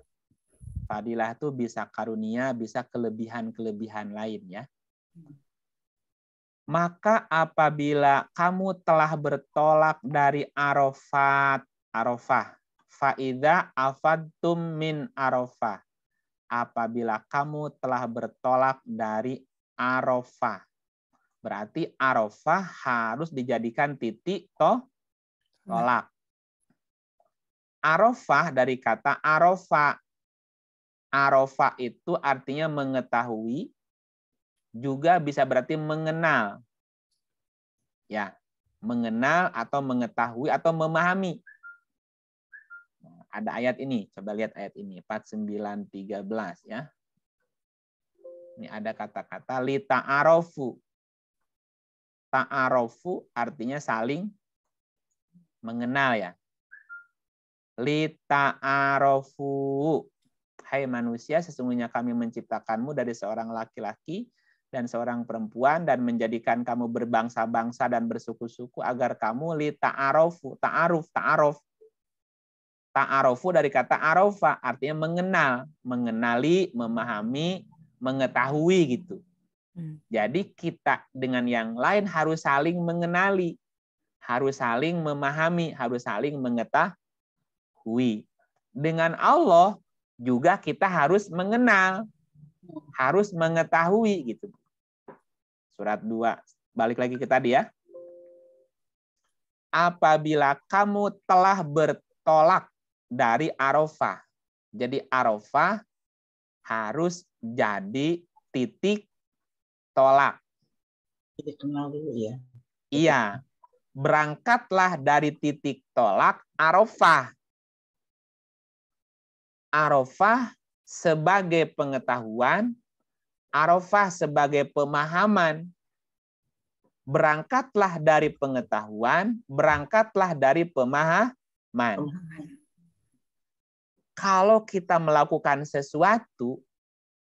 Fadilah itu bisa karunia, bisa kelebihan-kelebihan lain ya. Maka apabila kamu telah bertolak dari Arafah, faida afadtum min Arafah. Apabila kamu telah bertolak dari Arafah. Berarti Arafah harus dijadikan titik tolak. Arafah dari kata Arafah. Arafah itu artinya mengetahui, juga bisa berarti mengenal. Ya, mengenal atau mengetahui atau memahami. Ada ayat ini, coba lihat ayat ini, 49:13 ya. Ini ada kata-kata li ta'arofu. Ta'arofu artinya saling mengenal ya. Li ta'arofu. Hai manusia, sesungguhnya kami menciptakanmu dari seorang laki-laki dan seorang perempuan dan menjadikan kamu berbangsa-bangsa dan bersuku-suku agar kamu li ta'arofu. Ta'aruf. Ta'arofu dari kata arofa, artinya mengenal, mengenali, memahami, mengetahui gitu. Jadi kita dengan yang lain harus saling mengenali, harus saling memahami, harus saling mengetahui. Dengan Allah juga kita harus mengenal, harus mengetahui gitu. Surat 2, balik lagi ke tadi ya. Apabila kamu telah bertolak dari Arafah. Jadi Arafah harus jadi titik tolak. Kita kenal dulu ya. Iya. Berangkatlah dari titik tolak Arafah. Arafah sebagai pengetahuan, Arafah sebagai pemahaman. Berangkatlah dari pengetahuan, berangkatlah dari pemahaman. Kalau kita melakukan sesuatu,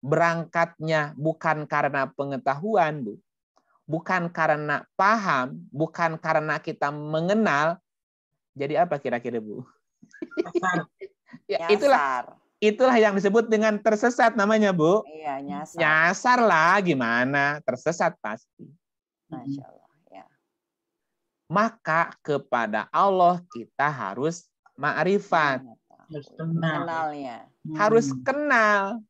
berangkatnya bukan karena pengetahuan, Bu. Bukan karena paham, bukan karena kita mengenal. Jadi apa kira-kira, Bu? Pasar. Ya, itulah itulah yang disebut dengan tersesat namanya, Bu. Iya, nyasar. Nyasar lah, gimana? Tersesat pasti. Masya Allah. Ya. Maka kepada Allah kita harus ma'rifat. Harus kenal. Kenalnya. Harus kenal.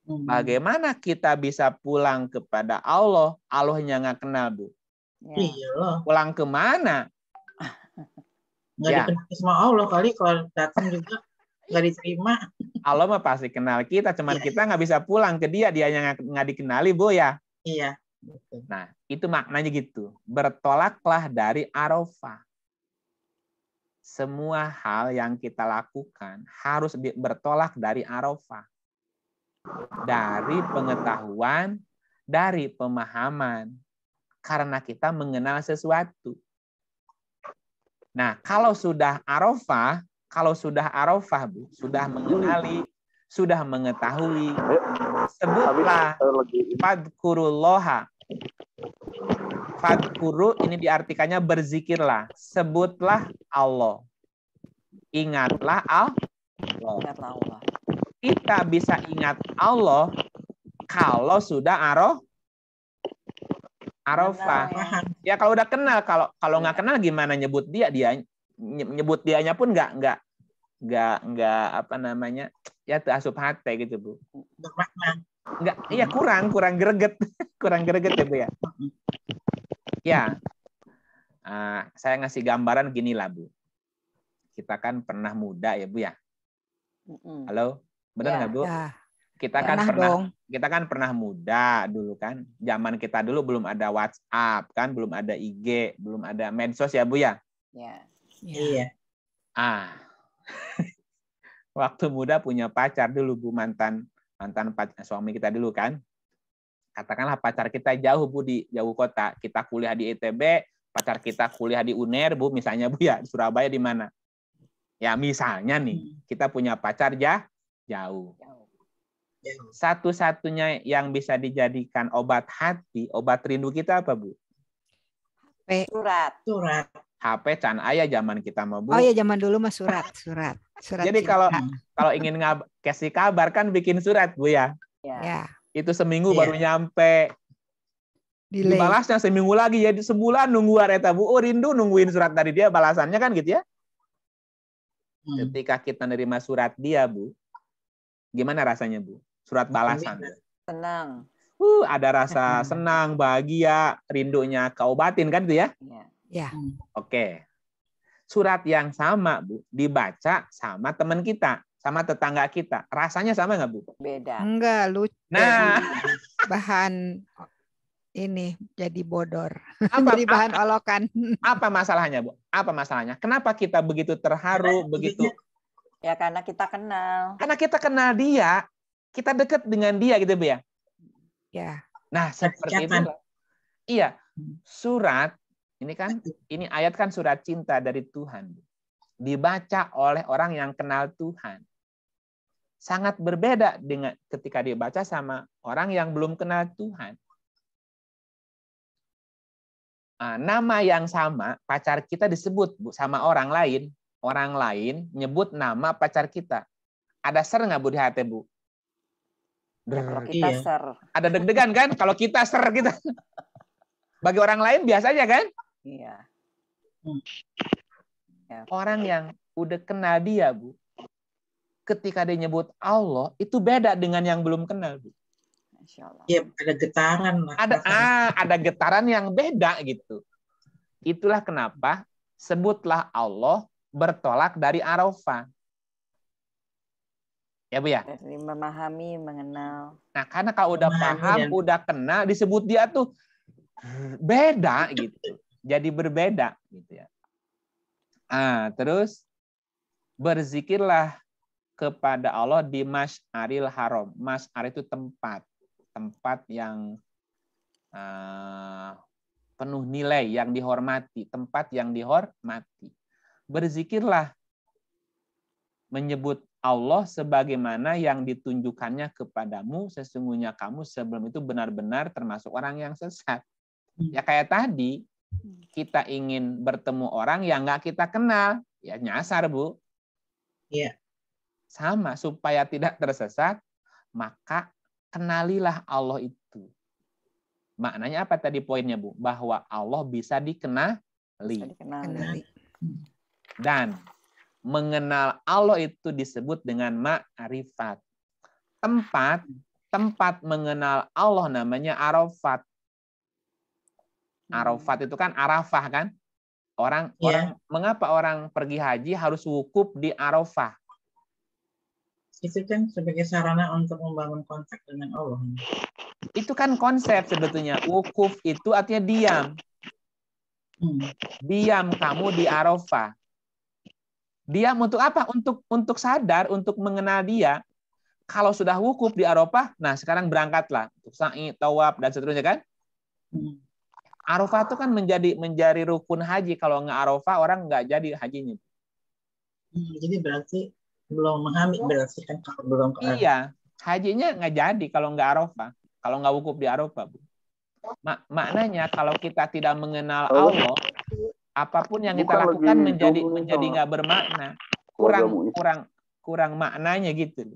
Bagaimana kita bisa pulang kepada Allah? Allahnya nggak kenal, Bu. Ya. Iya loh. Pulang kemana? Nggak Ya. dikenal sama Allah kali, kalau datang juga nggak diterima. Allah mah pasti kenal kita, cuman Iya. kita nggak bisa pulang ke dia yang nggak dikenali, Bu ya. Iya. Nah, itu maknanya gitu. Bertolaklah dari Arafah. Semua hal yang kita lakukan harus bertolak dari Arafah. Dari pengetahuan, dari pemahaman. Karena kita mengenal sesuatu. Nah, kalau sudah Arafah, Bu, sudah mengenali, sudah mengetahui, sebutlah fadkurullaha. Fadkuru ini diartikannya berzikirlah, sebutlah Allah. Ingatlah Allah. Ingatlah Allah. Kita bisa ingat Allah kalau sudah Arafah. Ya kalau udah kenal, kalau nggak kenal gimana nyebut dia nyebut dianya pun nggak apa namanya, ya asup hati gitu, Bu. Bermakna. Nggak, iya kurang greget. Kurang greget ya, Bu ya. Ya. Saya ngasih gambaran gini lah, Bu. Kita kan pernah muda ya, Bu ya. Halo? Benar nggak, Bu? Ya. Kita kan pernah muda dulu kan. Zaman kita dulu belum ada WhatsApp kan, belum ada IG, belum ada medsos ya, Bu ya. Ya. Iya. Waktu muda punya pacar dulu, Bu, mantan suami kita dulu kan. Katakanlah pacar kita jauh, Bu, di jauh kota. Kita kuliah di ITB, pacar kita kuliah di UNER, Bu, misalnya, Bu ya, di Surabaya di mana? Ya misalnya nih, kita punya pacar jauh. Satu-satunya yang bisa dijadikan obat hati, obat rindu kita apa, Bu? Surat. HP can aya zaman kita mah, Bu. Oh ya, zaman dulu mah surat. Jadi cinta. kalau ingin kasih kabar kan bikin surat, Bu ya. Ya. Itu seminggu baru nyampe. Delay. Dibalasnya seminggu lagi, jadi sebulan nunggu areta, Bu. Oh, rindu nungguin surat dari dia, balasannya kan gitu ya. Ketika kita nerima surat dia, Bu, gimana rasanya, Bu? Surat balasan. Senang. Ada rasa senang, bahagia, rindunya keobatin kan itu ya? Ya. Oke. Surat yang sama, Bu, dibaca sama teman kita, sama tetangga kita. Rasanya sama nggak, Bu? Beda. Enggak, lucu. Nah, Bahan ini jadi bodor. Jadi bahan olokan. Apa masalahnya, Bu? Apa masalahnya? Kenapa kita begitu terharu, begitu? Ya karena kita kenal. Karena kita kenal dia, kita dekat dengan dia gitu, Bu ya. Ya. Nah, seperti itu. Iya, surat ini ayat kan surat cinta dari Tuhan. Dibaca oleh orang yang kenal Tuhan. Sangat berbeda dengan ketika dibaca sama orang yang belum kenal Tuhan. Nama yang sama, pacar kita disebut, Bu, sama orang lain nyebut nama pacar kita. Ada ser nggak, Bu, di hati, Bu? Kalau kita ser. Ada deg-degan kan? Kalau kita ser kita. Bagi orang lain biasa aja kan? Iya. Orang yang udah kenal dia, Bu, ketika dia nyebut Allah, itu beda dengan yang belum kenal, Bu. Ya, ada getaran lah. Ada getaran yang beda gitu. Itulah kenapa sebutlah Allah bertolak dari Arafah. Ya, Bu ya? Dari memahami, mengenal. Nah, karena kalau udah paham, udah kenal, disebut dia tuh beda gitu. Jadi berbeda gitu ya. Terus berzikirlah kepada Allah di Masy'aril Haram. Masy'ar itu tempat yang penuh nilai, yang dihormati, tempat yang dihormati. Berzikirlah menyebut Allah sebagaimana yang ditunjukkannya kepadamu, sesungguhnya kamu sebelum itu benar-benar termasuk orang yang sesat. Ya kayak tadi, kita ingin bertemu orang yang nggak kita kenal, ya nyasar, Bu. Iya. Sama, supaya tidak tersesat, maka kenalilah Allah itu. Maknanya apa tadi poinnya, Bu? Bahwa Allah bisa dikenali. Kenali. Dan mengenal Allah itu disebut dengan ma'rifat. Tempat mengenal Allah namanya Arafat. Arafat itu kan Arafah kan? Mengapa orang pergi haji harus wukuf di Arafah? Itu kan sebagai sarana untuk membangun kontak dengan Allah. Itu kan konsep sebetulnya. Wukuf itu artinya diam. Diam kamu di Arafah. Diam untuk apa? Untuk sadar, untuk mengenal dia. Kalau sudah wukuf di Arafah, nah sekarang berangkatlah untuk sa'i, tawaf dan seterusnya kan? Arafah itu kan menjadi rukun haji. Kalau nggak Arafah orang nggak jadi hajinya. Jadi berarti belum memahami berarti kan kalau belum ke Arafah. Iya, hajinya nggak jadi kalau nggak Arafah. Kalau nggak wukuf di Arafah, Bu. Maknanya kalau kita tidak mengenal Allah, apapun yang kita lakukan menjadi nggak bermakna, kurang maknanya gitu.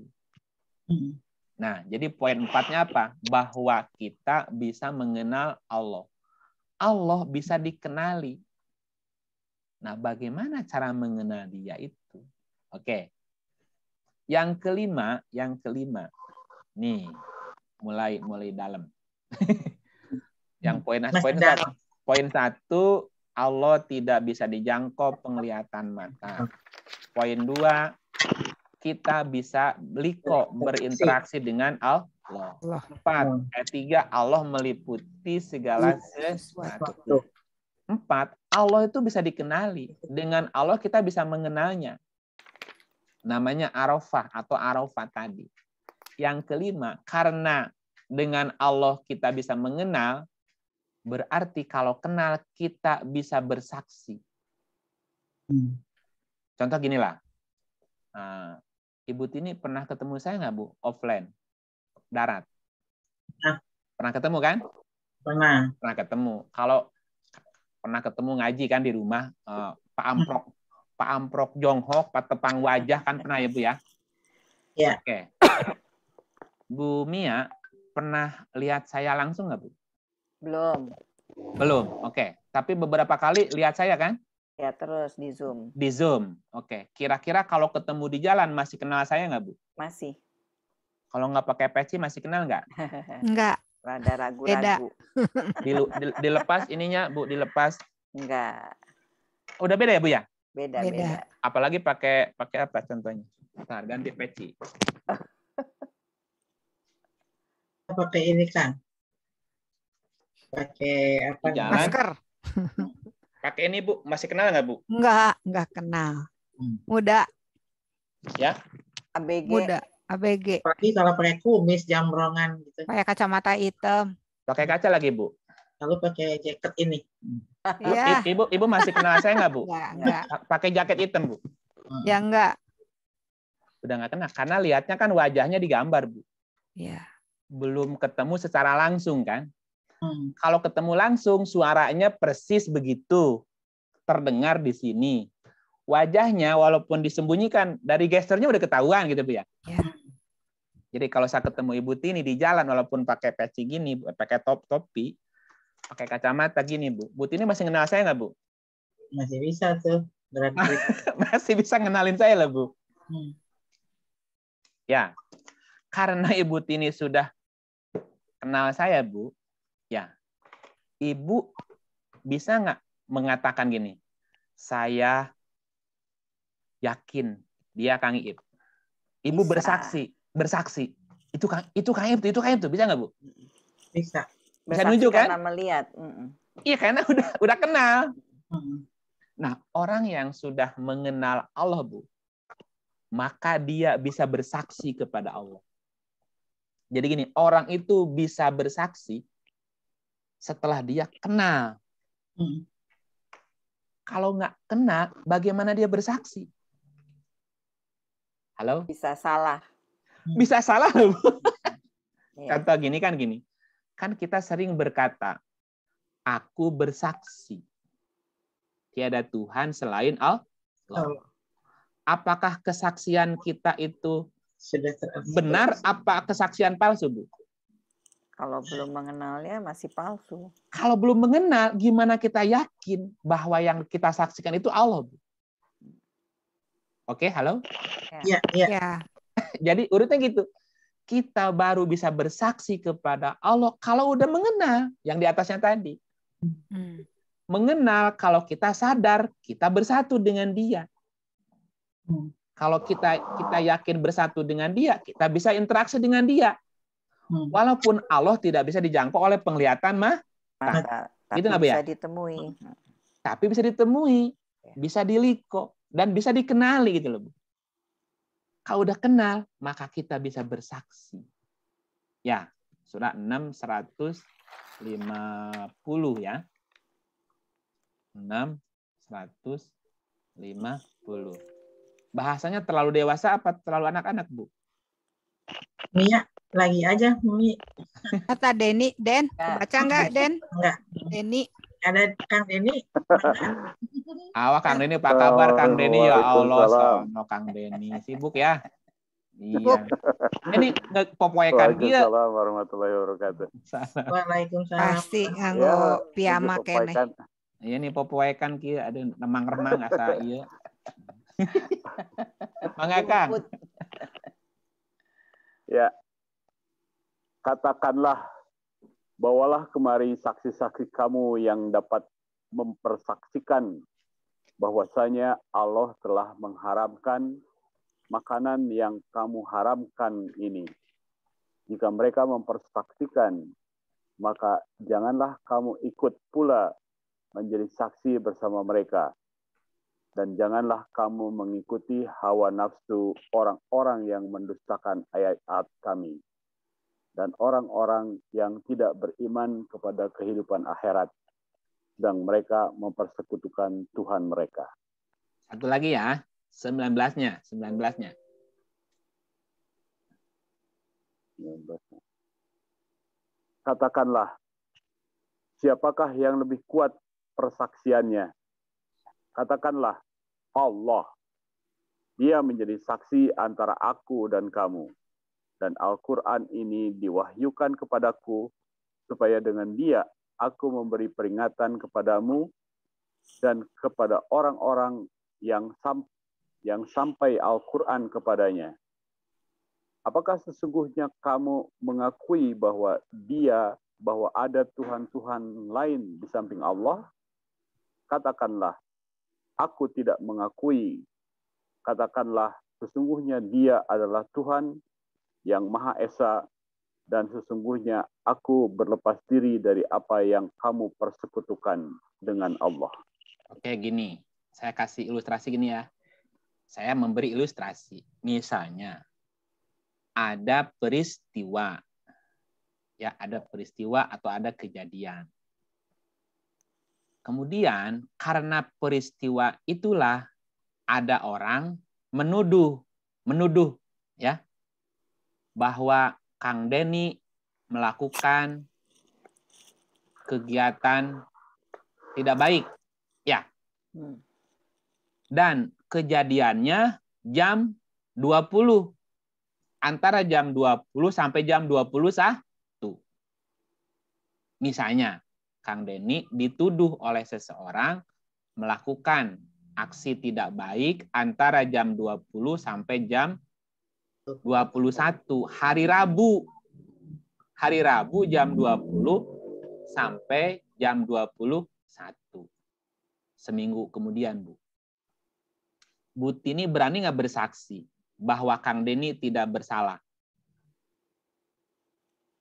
Nah, jadi poin 4-nya apa? Bahwa kita bisa mengenal Allah. Allah bisa dikenali. Nah, bagaimana cara mengenal Dia itu? Oke. Yang kelima, nih mulai dalam. Yang poin 1, Allah tidak bisa dijangkau penglihatan mata. Poin 2, kita bisa berinteraksi dengan Allah. 4, ayat 3, Allah meliputi segala sesuatu. 4, Allah itu bisa dikenali. Dengan Allah kita bisa mengenalnya. Namanya Arafah atau Arafah tadi. Yang kelima, karena dengan Allah kita bisa mengenal, berarti kalau kenal kita bisa bersaksi. Contoh ginilah. Ibu Tini pernah ketemu saya nggak, Bu? Offline, darat. Pernah ketemu kan? Pernah ketemu. Kalau pernah ketemu ngaji kan di rumah, Pak Amprok Jonghok, Pak Tepang Wajah kan pernah ya, Bu ya? Iya. Oke. Bu Mia pernah lihat saya langsung nggak, Bu? Belum. Oke. Tapi beberapa kali lihat saya kan? Ya, terus di Zoom. Di Zoom. Oke. Kira-kira kalau ketemu di jalan masih kenal saya nggak, Bu? Masih. Kalau nggak pakai peci masih kenal nggak? Enggak. Rada ragu-ragu. Dilepas ininya, Bu, dilepas. Enggak. Udah beda ya, Bu ya? Beda. Apalagi pakai apa contohnya? Bentar, ganti peci. Pakai ini kan? Pakai apa? Masker. Pakai ini, Bu. Masih kenal nggak, Bu? Enggak kenal. Muda. Ya? ABG. Muda. ABG. Apalagi kalau pakai kumis, jambrongan gitu. Pakai kacamata hitam. Pakai kaca lagi, Bu. Lalu pakai jaket ini. Iya. Ibu masih kenal saya nggak, Bu? Enggak. Pakai jaket hitam, Bu? Ya enggak. Udah nggak kenal. Karena lihatnya kan wajahnya digambar, Bu. Iya. Belum ketemu secara langsung kan? Kalau ketemu langsung, suaranya persis begitu. Terdengar di sini. Wajahnya walaupun disembunyikan, dari gesturnya udah ketahuan gitu, Bu ya? Ya. Jadi kalau saya ketemu Ibu Tini di jalan, walaupun pakai peci gini, pakai topi, pakai kacamata gini, Bu. Bu Tini masih kenal saya nggak, Bu? Masih bisa tuh. Masih bisa kenalin saya lah, Bu. Ya, karena Ibu Tini sudah kenal saya, Bu, ya, Ibu bisa nggak mengatakan gini, saya yakin dia Kang Iip. Ibu Bisa. bersaksi. Itu Kang Iip tuh, bisa nggak, Bu? Bisa. Bisa nunjuk kan? Karena melihat. Iya, karena udah kenal. Nah, orang yang sudah mengenal Allah, Bu, maka dia bisa bersaksi kepada Allah. Jadi gini, orang itu bisa bersaksi setelah dia kenal. Kalau nggak kenal, bagaimana dia bersaksi? Halo? Bisa salah. Bisa salah, Bu. Ya. Contoh gini. Kan kita sering berkata, aku bersaksi tiada Tuhan selain Allah. apakah kesaksian kita itu Sudah benar apa kesaksian palsu, Bu? Kalau belum mengenalnya masih palsu. Kalau belum mengenal, gimana kita yakin bahwa yang kita saksikan itu Allah, Bu? Oke, halo? Ya, ya. Ya. Jadi urutnya gitu. Kita baru bisa bersaksi kepada Allah kalau udah mengenal yang di atasnya tadi. Mengenal kalau kita sadar kita bersatu dengan Dia. Kalau kita yakin bersatu dengan Dia, kita bisa interaksi dengan Dia. Walaupun Allah tidak bisa dijangkau oleh penglihatan mata. Tapi Gitu nggak, Bu, ya? bisa ditemui. Tapi bisa ditemui, bisa diliko, dan bisa dikenali gitu loh, Bu. Kalau udah kenal, maka kita bisa bersaksi. Ya, surah 6, 150 ya. 6, 150. Bahasanya terlalu dewasa apa terlalu anak-anak, Bu? Mia, lagi aja, Mi. Kata Denny, Den, baca nggak, Den? Enggak. Denny. Ada Kang Denny. Awak Kang Denny, apa kabar Kang Denny? Ya Allah, sono Kang Denny. Sibuk ya? Iya. Ini ngepopoekan dia. Waalaikumsalam warahmatullahi wabarakatuh. Waalaikumsalam. Pasti nganggo piyama kene. Iya nih popoekan kia ada remang-remang asa iya. Mangga Kang. Ya. Katakanlah, bawalah kemari saksi-saksi kamu yang dapat mempersaksikan bahwasanya Allah telah mengharamkan makanan yang kamu haramkan ini. Jika mereka mempersaksikan, maka janganlah kamu ikut pula menjadi saksi bersama mereka. Dan janganlah kamu mengikuti hawa nafsu orang-orang yang mendustakan ayat-ayat kami. Dan orang-orang yang tidak beriman kepada kehidupan akhirat. Dan mereka mempersekutukan Tuhan mereka. Satu lagi ya. 19-nya. Katakanlah, siapakah yang lebih kuat persaksiannya? Katakanlah, Allah. Dia menjadi saksi antara aku dan kamu. Dan Al-Quran ini diwahyukan kepadaku, supaya dengan dia aku memberi peringatan kepadamu dan kepada orang-orang yang sampai Al-Quran kepadanya. Apakah sesungguhnya kamu mengakui bahwa ada Tuhan-Tuhan lain di samping Allah? Katakanlah, aku tidak mengakui. Katakanlah, sesungguhnya Dia adalah Tuhan yang Maha Esa, dan sesungguhnya aku berlepas diri dari apa yang kamu persekutukan dengan Allah. Oke, gini. Saya kasih ilustrasi gini ya. Saya memberi ilustrasi. Misalnya, ada peristiwa. Ya, ada peristiwa atau ada kejadian. Kemudian, karena peristiwa itulah ada orang menuduh ya, bahwa Kang Denny melakukan kegiatan tidak baik. Ya. Dan kejadiannya jam 20. Antara jam 20 sampai jam 21. Misalnya, Kang Denny dituduh oleh seseorang melakukan aksi tidak baik antara jam 20 sampai jam 21. Hari Rabu. Hari Rabu jam 20 sampai jam 21. Seminggu kemudian, Bu. Bu Tini berani nggak bersaksi bahwa Kang Denny tidak bersalah?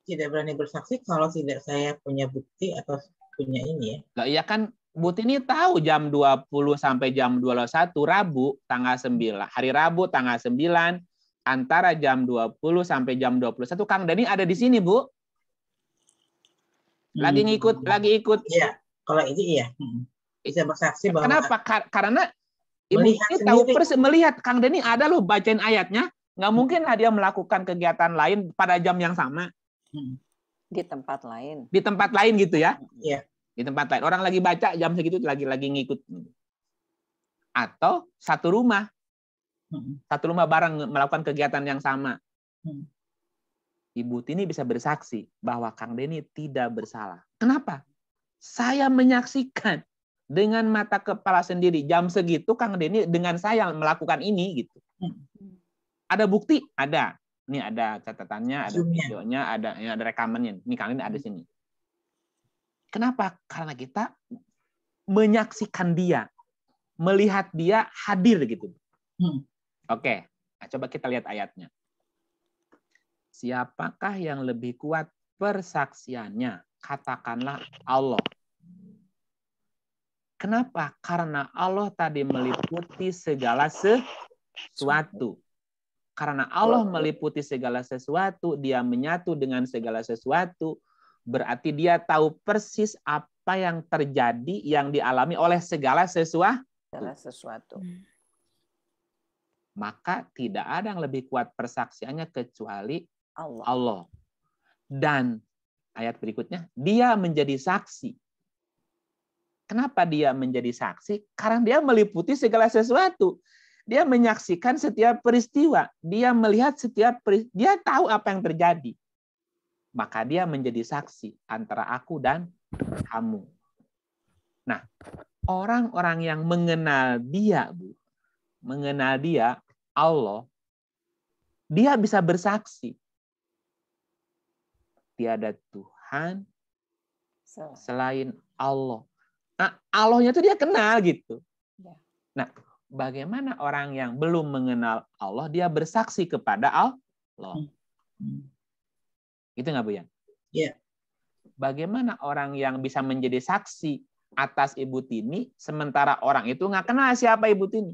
Tidak berani bersaksi kalau tidak saya punya bukti atau punya ini ya. Lah iya kan Bu Tini tahu jam 20 sampai jam 21 Rabu tanggal 9. Hari Rabu tanggal 9 antara jam 20 sampai jam 21 Kang Denny ada di sini, Bu. Lagi ikut. Iya, kalau itu iya. Bisa bersaksi bahwa kenapa? Karena Ibu ini tahu persis melihat Kang Denny ada loh bacain ayatnya. Nggak mungkin lah dia melakukan kegiatan lain pada jam yang sama. Di tempat lain. Di tempat lain gitu ya. Iya. Di tempat lain. Orang lagi baca jam segitu lagi ngikut. Atau satu rumah. Satu rumah bareng melakukan kegiatan yang sama. Ibu Tini bisa bersaksi bahwa Kang Denny tidak bersalah. Kenapa? Saya menyaksikan dengan mata kepala sendiri. Jam segitu Kang Denny dengan saya melakukan ini gitu. Ada bukti? Ada. Ini ada catatannya, ada videonya, ada rekamannya. Ini Kang Denny ada di sini. Kenapa? Karena kita menyaksikan dia, melihat dia hadir gitu. Oke, nah, coba kita lihat ayatnya. Siapakah yang lebih kuat persaksiannya? Katakanlah Allah. Kenapa? Karena Allah tadi meliputi segala sesuatu. Karena Allah meliputi segala sesuatu, dia menyatu dengan segala sesuatu, berarti dia tahu persis apa yang terjadi, yang dialami oleh segala sesuatu. Maka tidak ada yang lebih kuat persaksiannya kecuali Allah. Dan ayat berikutnya, dia menjadi saksi. Kenapa dia menjadi saksi? Karena dia meliputi segala sesuatu. Dia menyaksikan setiap peristiwa. Dia melihat setiap peristiwa. Dia tahu apa yang terjadi. Maka dia menjadi saksi antara aku dan kamu. Nah, orang-orang yang mengenal dia, Bu, mengenal dia, Allah, dia bisa bersaksi. Tiada Tuhan selain Allah. Nah, Allahnya itu dia kenal gitu. Nah, bagaimana orang yang belum mengenal Allah, dia bersaksi kepada Allah? Itu nggak, Bu ya? Iya. Bagaimana orang yang bisa menjadi saksi atas Ibu Tini, sementara orang itu nggak kenal siapa Ibu Tini?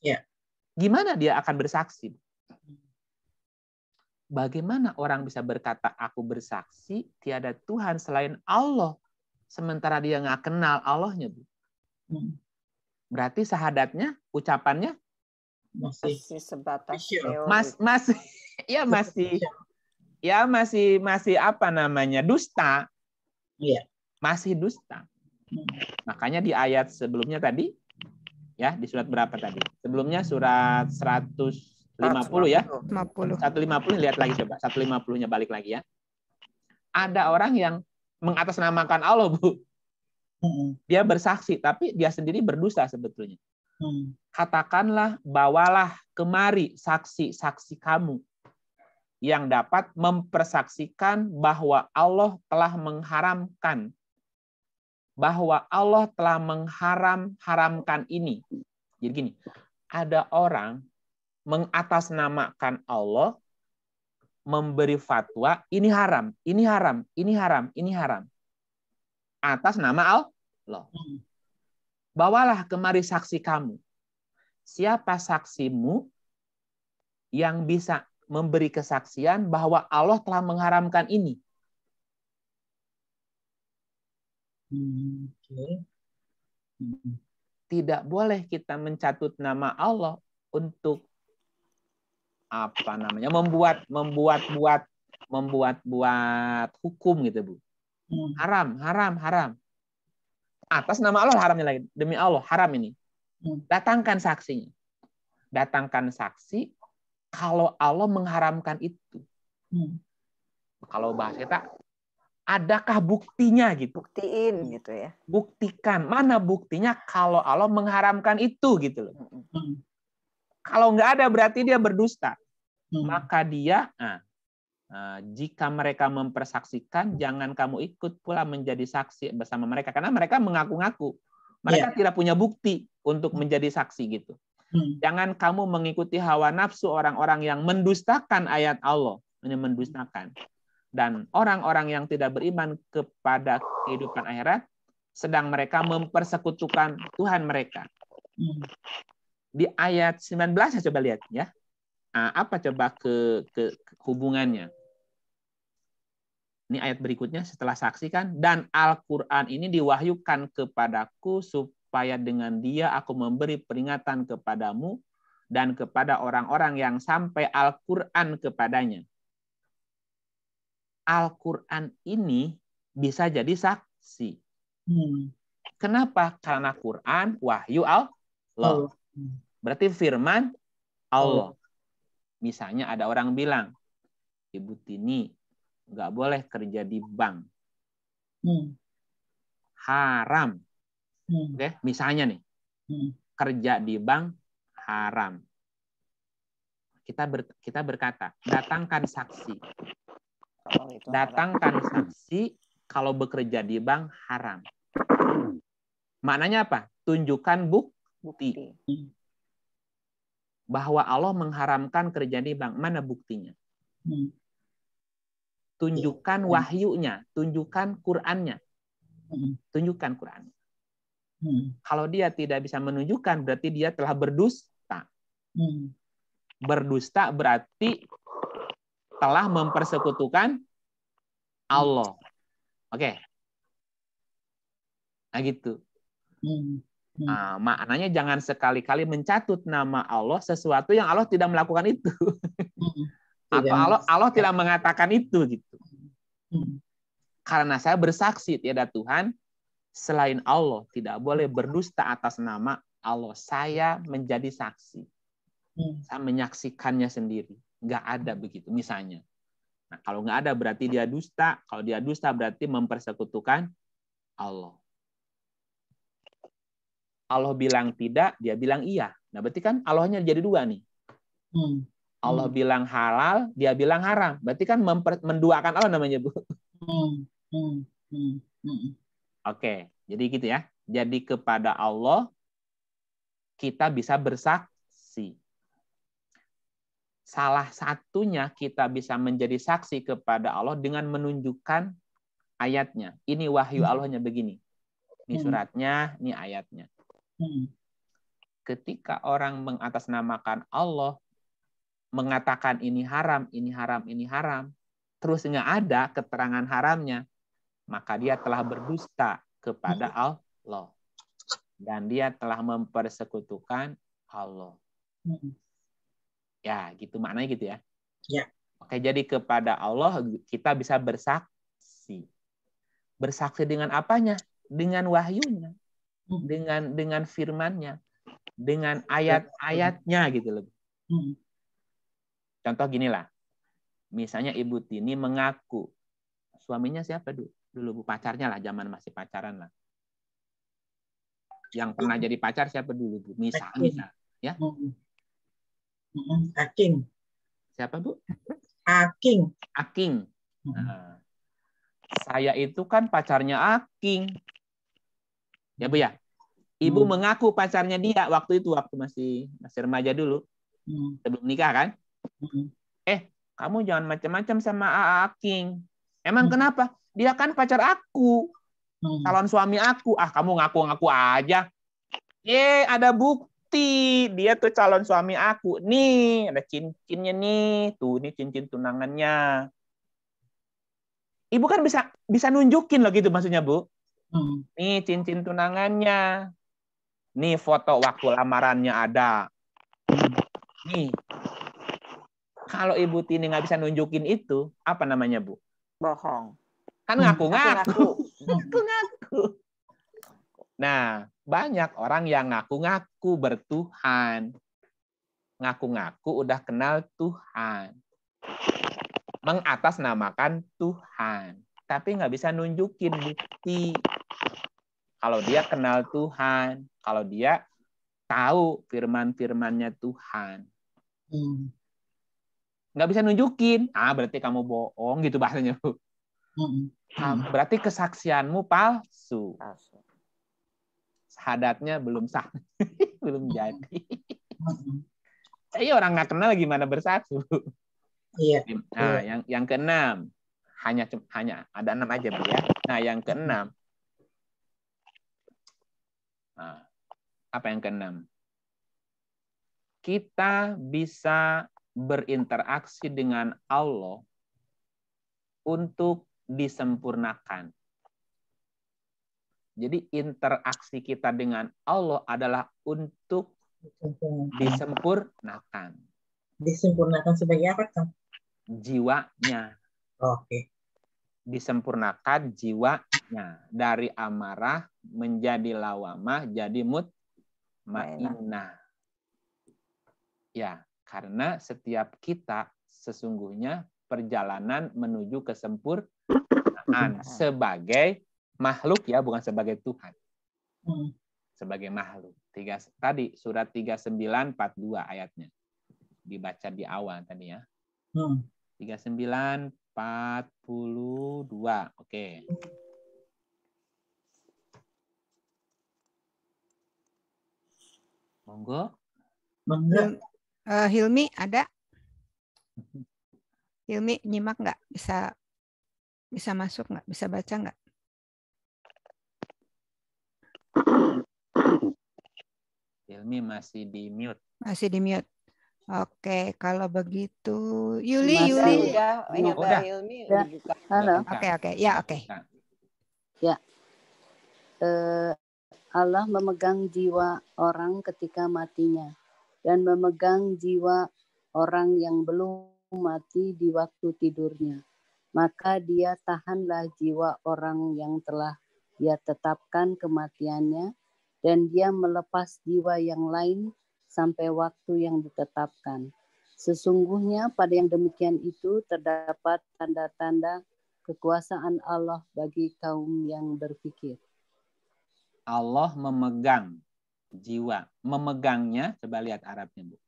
Iya. Gimana dia akan bersaksi? Bagaimana orang bisa berkata, aku bersaksi, tiada Tuhan selain Allah, sementara dia nggak kenal Allahnya, Bu? Berarti syahadatnya, ucapannya masih sebatas teori. masih apa namanya, dusta. Iya. Masih dusta. Makanya di ayat sebelumnya tadi, ya di surat berapa tadi? Sebelumnya surat 150 ya. 150 lihat lagi coba. 150-nya balik lagi ya. Ada orang yang mengatasnamakan Allah, Bu. Dia bersaksi, tapi dia sendiri berdosa sebetulnya. Katakanlah, bawalah kemari saksi-saksi kamu yang dapat mempersaksikan bahwa Allah telah mengharamkan. Bahwa Allah telah mengharamkan ini. Jadi gini, ada orang mengatasnamakan Allah, memberi fatwa, ini haram, ini haram, ini haram, ini haram. Atas nama Allah. Bawalah kemari saksi kamu. Siapa saksimu yang bisa memberi kesaksian bahwa Allah telah mengharamkan ini? Tidak boleh kita mencatut nama Allah untuk apa namanya, membuat hukum gitu, Bu. Haram. Atas nama Allah haramnya lagi. Demi Allah haram ini. Datangkan saksinya. Datangkan saksi kalau Allah mengharamkan itu. Kalau bahasa kita, adakah buktinya gitu? Buktiin gitu ya. Buktikan. Mana buktinya kalau Allah mengharamkan itu gitu loh. Kalau nggak ada berarti dia berdusta. Maka dia, jika mereka mempersaksikan, jangan kamu ikut pula menjadi saksi bersama mereka. Karena mereka mengaku-ngaku. Mereka tidak punya bukti untuk menjadi saksi gitu. Jangan kamu mengikuti hawa nafsu orang-orang yang mendustakan ayat Allah. Mendustakan. Dan orang-orang yang tidak beriman kepada kehidupan akhirat, sedang mereka mempersekutukan Tuhan mereka. Di ayat 19 saya coba lihat ya. Apa coba ke hubungannya? Ini ayat berikutnya setelah saksikan, dan Al-Quran ini diwahyukan kepadaku supaya dengan dia aku memberi peringatan kepadamu dan kepada orang-orang yang sampai Al-Quran kepadanya. Al-Quran ini bisa jadi saksi. Kenapa? Karena Quran wahyu Allah. Berarti firman Allah. Misalnya ada orang bilang, Ibu Tini nggak boleh kerja di bank. Haram. Oke, misalnya nih, kerja di bank haram. Kita berkata, datangkan saksi. Datangkan saksi kalau bekerja di bank haram. Maknanya apa? Tunjukkan bukti. Bahwa Allah mengharamkan kerja di bank. Mana buktinya? Tunjukkan wahyunya. Tunjukkan Qur'annya. Tunjukkan Qur'annya. Kalau dia tidak bisa menunjukkan, berarti dia telah berdusta. Berdusta berarti telah mempersekutukan Allah. Oke. Nah gitu. Nah, maknanya jangan sekali-kali mencatut nama Allah sesuatu yang Allah tidak melakukan itu. Atau Allah tidak mengatakan itu gitu. Karena saya bersaksi tiada Tuhan selain Allah, tidak boleh berdusta atas nama Allah. Saya menjadi saksi. Saya menyaksikannya sendiri. Nggak ada begitu misalnya. Nah, kalau nggak ada berarti dia dusta. Kalau dia dusta berarti mempersekutukan Allah. Allah bilang tidak, dia bilang iya. Nah, berarti kan Allahnya jadi dua nih. Allah bilang halal, dia bilang haram. Berarti kan menduakan Allah namanya, Bu. Oke, jadi gitu ya. Jadi kepada Allah kita bisa bersaksi. Salah satunya kita bisa menjadi saksi kepada Allah dengan menunjukkan ayatnya. Ini wahyu Allahnya begini. Ini suratnya, ini ayatnya. Ketika orang mengatasnamakan Allah, mengatakan ini haram, ini haram, ini haram, terus nggak ada keterangan haramnya, maka dia telah berdusta kepada Allah. Dan dia telah mempersekutukan Allah. Ya, gitu maknanya gitu ya. Ya. Oke, jadi kepada Allah kita bisa bersaksi. Bersaksi dengan apanya? Dengan wahyunya. Dengan firman-Nya. Dengan ayat-ayatnya gitu loh. Contoh gini lah. Misalnya Ibu Tini mengaku. Suaminya siapa dulu? Pacarnya lah, zaman masih pacaran lah. Yang pernah jadi pacar siapa dulu, Bu? Misal. Ya? Aking. Siapa, Bu? Aking. Aking. Nah, saya itu kan pacarnya Aking. Ya, Bu ya? Ibu mengaku pacarnya dia waktu itu, waktu masih remaja dulu. Sebelum nikah kan? Kamu jangan macam-macam sama Aking. Emang kenapa? Dia kan pacar aku. Calon suami aku. Kamu ngaku-ngaku aja. Ada bukti. Dia tuh calon suami aku. Nih, ada cincinnya nih. Tuh, ini cincin tunangannya. Ibu kan bisa nunjukin loh gitu maksudnya, Bu. Nih cincin tunangannya. Nih foto waktu lamarannya ada. Nih. Kalau Ibu Tini nggak bisa nunjukin itu, apa namanya, Bu? Bohong. Kan ngaku-ngaku. Ngaku-ngaku. Nah, banyak orang yang ngaku-ngaku bertuhan. Ngaku-ngaku udah kenal Tuhan. Mengatasnamakan Tuhan. Tapi nggak bisa nunjukin bukti. Kalau dia kenal Tuhan. Kalau dia tahu firman-firmannya Tuhan. Nggak bisa nunjukin. Berarti kamu bohong gitu bahasanya, Bu. Berarti kesaksianmu palsu. Syahadatnya belum sah. Belum jadi. Orang nggak kenal gimana bersaksi. Iya. Nah, yang keenam. Hanya ada 6 aja, Bu ya. Nah, yang keenam. Apa yang keenam? Kita bisa berinteraksi dengan Allah untuk disempurnakan. Jadi interaksi kita dengan Allah adalah untuk disempurnakan. Disempurnakan sebagai apa, Kang? Jiwanya. Oke. Disempurnakan jiwanya. Dari amarah menjadi lawamah, jadi mutmainnah. Ya. Karena setiap kita sesungguhnya perjalanan menuju kesempurnaan sebagai makhluk ya, bukan sebagai Tuhan. Sebagai makhluk. Tadi surat 39:42 ayatnya. Dibaca di awal tadi ya. 39:42. Oke. Monggo. Hilmi ada? Hilmi nyimak nggak? Bisa masuk nggak? Bisa baca nggak? Hilmi masih di mute. Masih di mute. Oke, kalau begitu Yuli. Udah Hilmi udah dibuka. Halo. Oke. Ya, oke. Ya. Allah memegang jiwa orang ketika matinya dan memegang jiwa orang yang belum mati di waktu tidurnya. Maka dia tahanlah jiwa orang yang telah dia tetapkan kematiannya dan dia melepas jiwa yang lain sampai waktu yang ditetapkan. Sesungguhnya pada yang demikian itu terdapat tanda-tanda kekuasaan Allah bagi kaum yang berpikir. Allah memegang jiwa. Memegangnya, coba lihat Arabnya, Bu.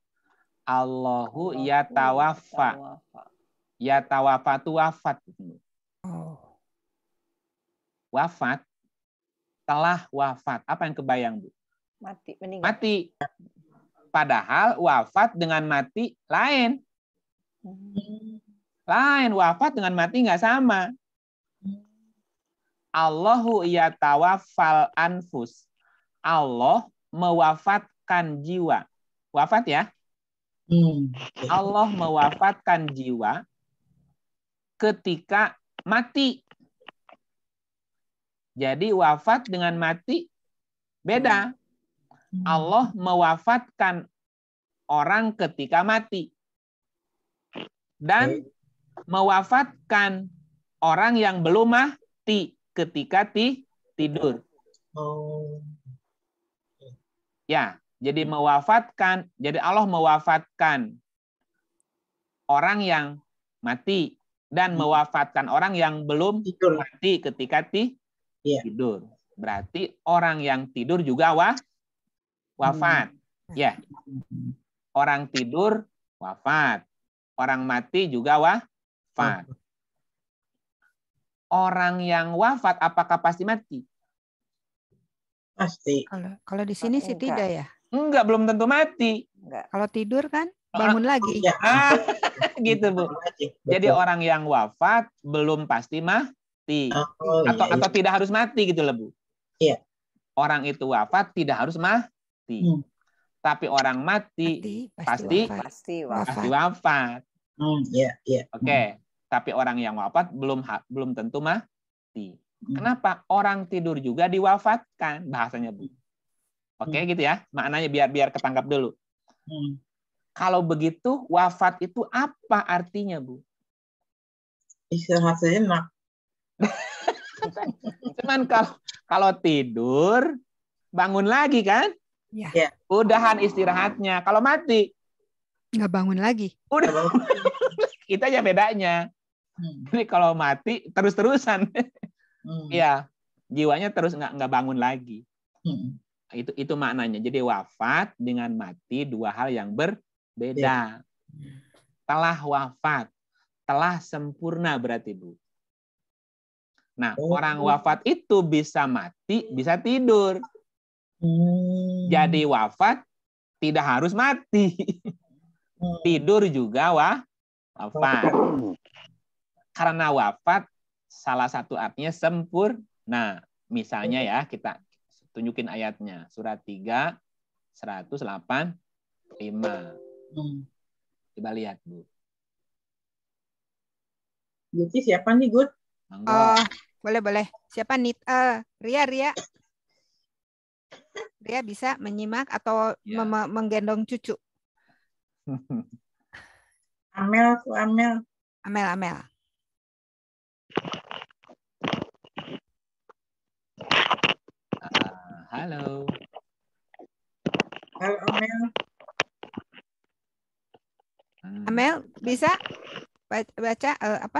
Allahu yatawaffa. Yatawaffa itu wafat. Wafat, telah wafat. Apa yang kebayang, Bu? Mati, meninggal. Mati. Padahal wafat dengan mati lain. Lain, wafat dengan mati nggak sama. Allahu yatawaffal anfus. Allah mewafatkan jiwa. Wafat ya? Allah mewafatkan jiwa ketika mati. Jadi wafat dengan mati beda. Allah mewafatkan orang ketika mati. Dan mewafatkan orang yang belum mati ketika tidur. Ya, jadi mewafatkan, jadi Allah mewafatkan orang yang mati dan mewafatkan orang yang belum mati ketika tidur. Berarti orang yang tidur juga wafat. Ya. Orang tidur wafat. Orang mati juga wafat. Orang yang wafat apakah pasti mati? Pasti. Kalau di sini sih tidak ya. Enggak, belum tentu mati. Enggak. Kalau tidur kan bangun lagi. Ya. Gitu, Bu. Jadi orang yang wafat belum pasti mati. Atau tidak harus mati gitu loh, Bu. Iya. Orang itu wafat tidak harus mati. Tapi orang mati pasti wafat. Oke. Tapi orang yang wafat belum tentu mati. Kenapa? Orang tidur juga diwafatkan bahasanya, Bu. Oke, gitu ya. Maknanya biar ketangkap dulu. Kalau begitu, wafat itu apa artinya, Bu? Istirahat sejenak. Cuman kalau tidur, bangun lagi kan? Ya. Udahan istirahatnya. Kalau mati, nggak bangun lagi. Udah. Itu aja bedanya. Jadi kalau mati terus-terusan. Ya, jiwanya terus nggak bangun lagi. Itu maknanya. Jadi wafat dengan mati dua hal yang berbeda. Telah wafat, telah sempurna berarti, Bu. Nah, orang wafat itu bisa mati, bisa tidur. Jadi wafat tidak harus mati. Tidur juga wafat. Karena wafat salah satu artinya sempurna. Misalnya ya, kita tunjukin ayatnya. Surat 3, 185. Coba lihat, Bu. Jadi siapa nih, Good? Boleh. Siapa nih? Ria. Ria bisa menyimak atau menggendong cucu? Amel. Amel. Halo. Halo, Amel. Amel bisa baca apa?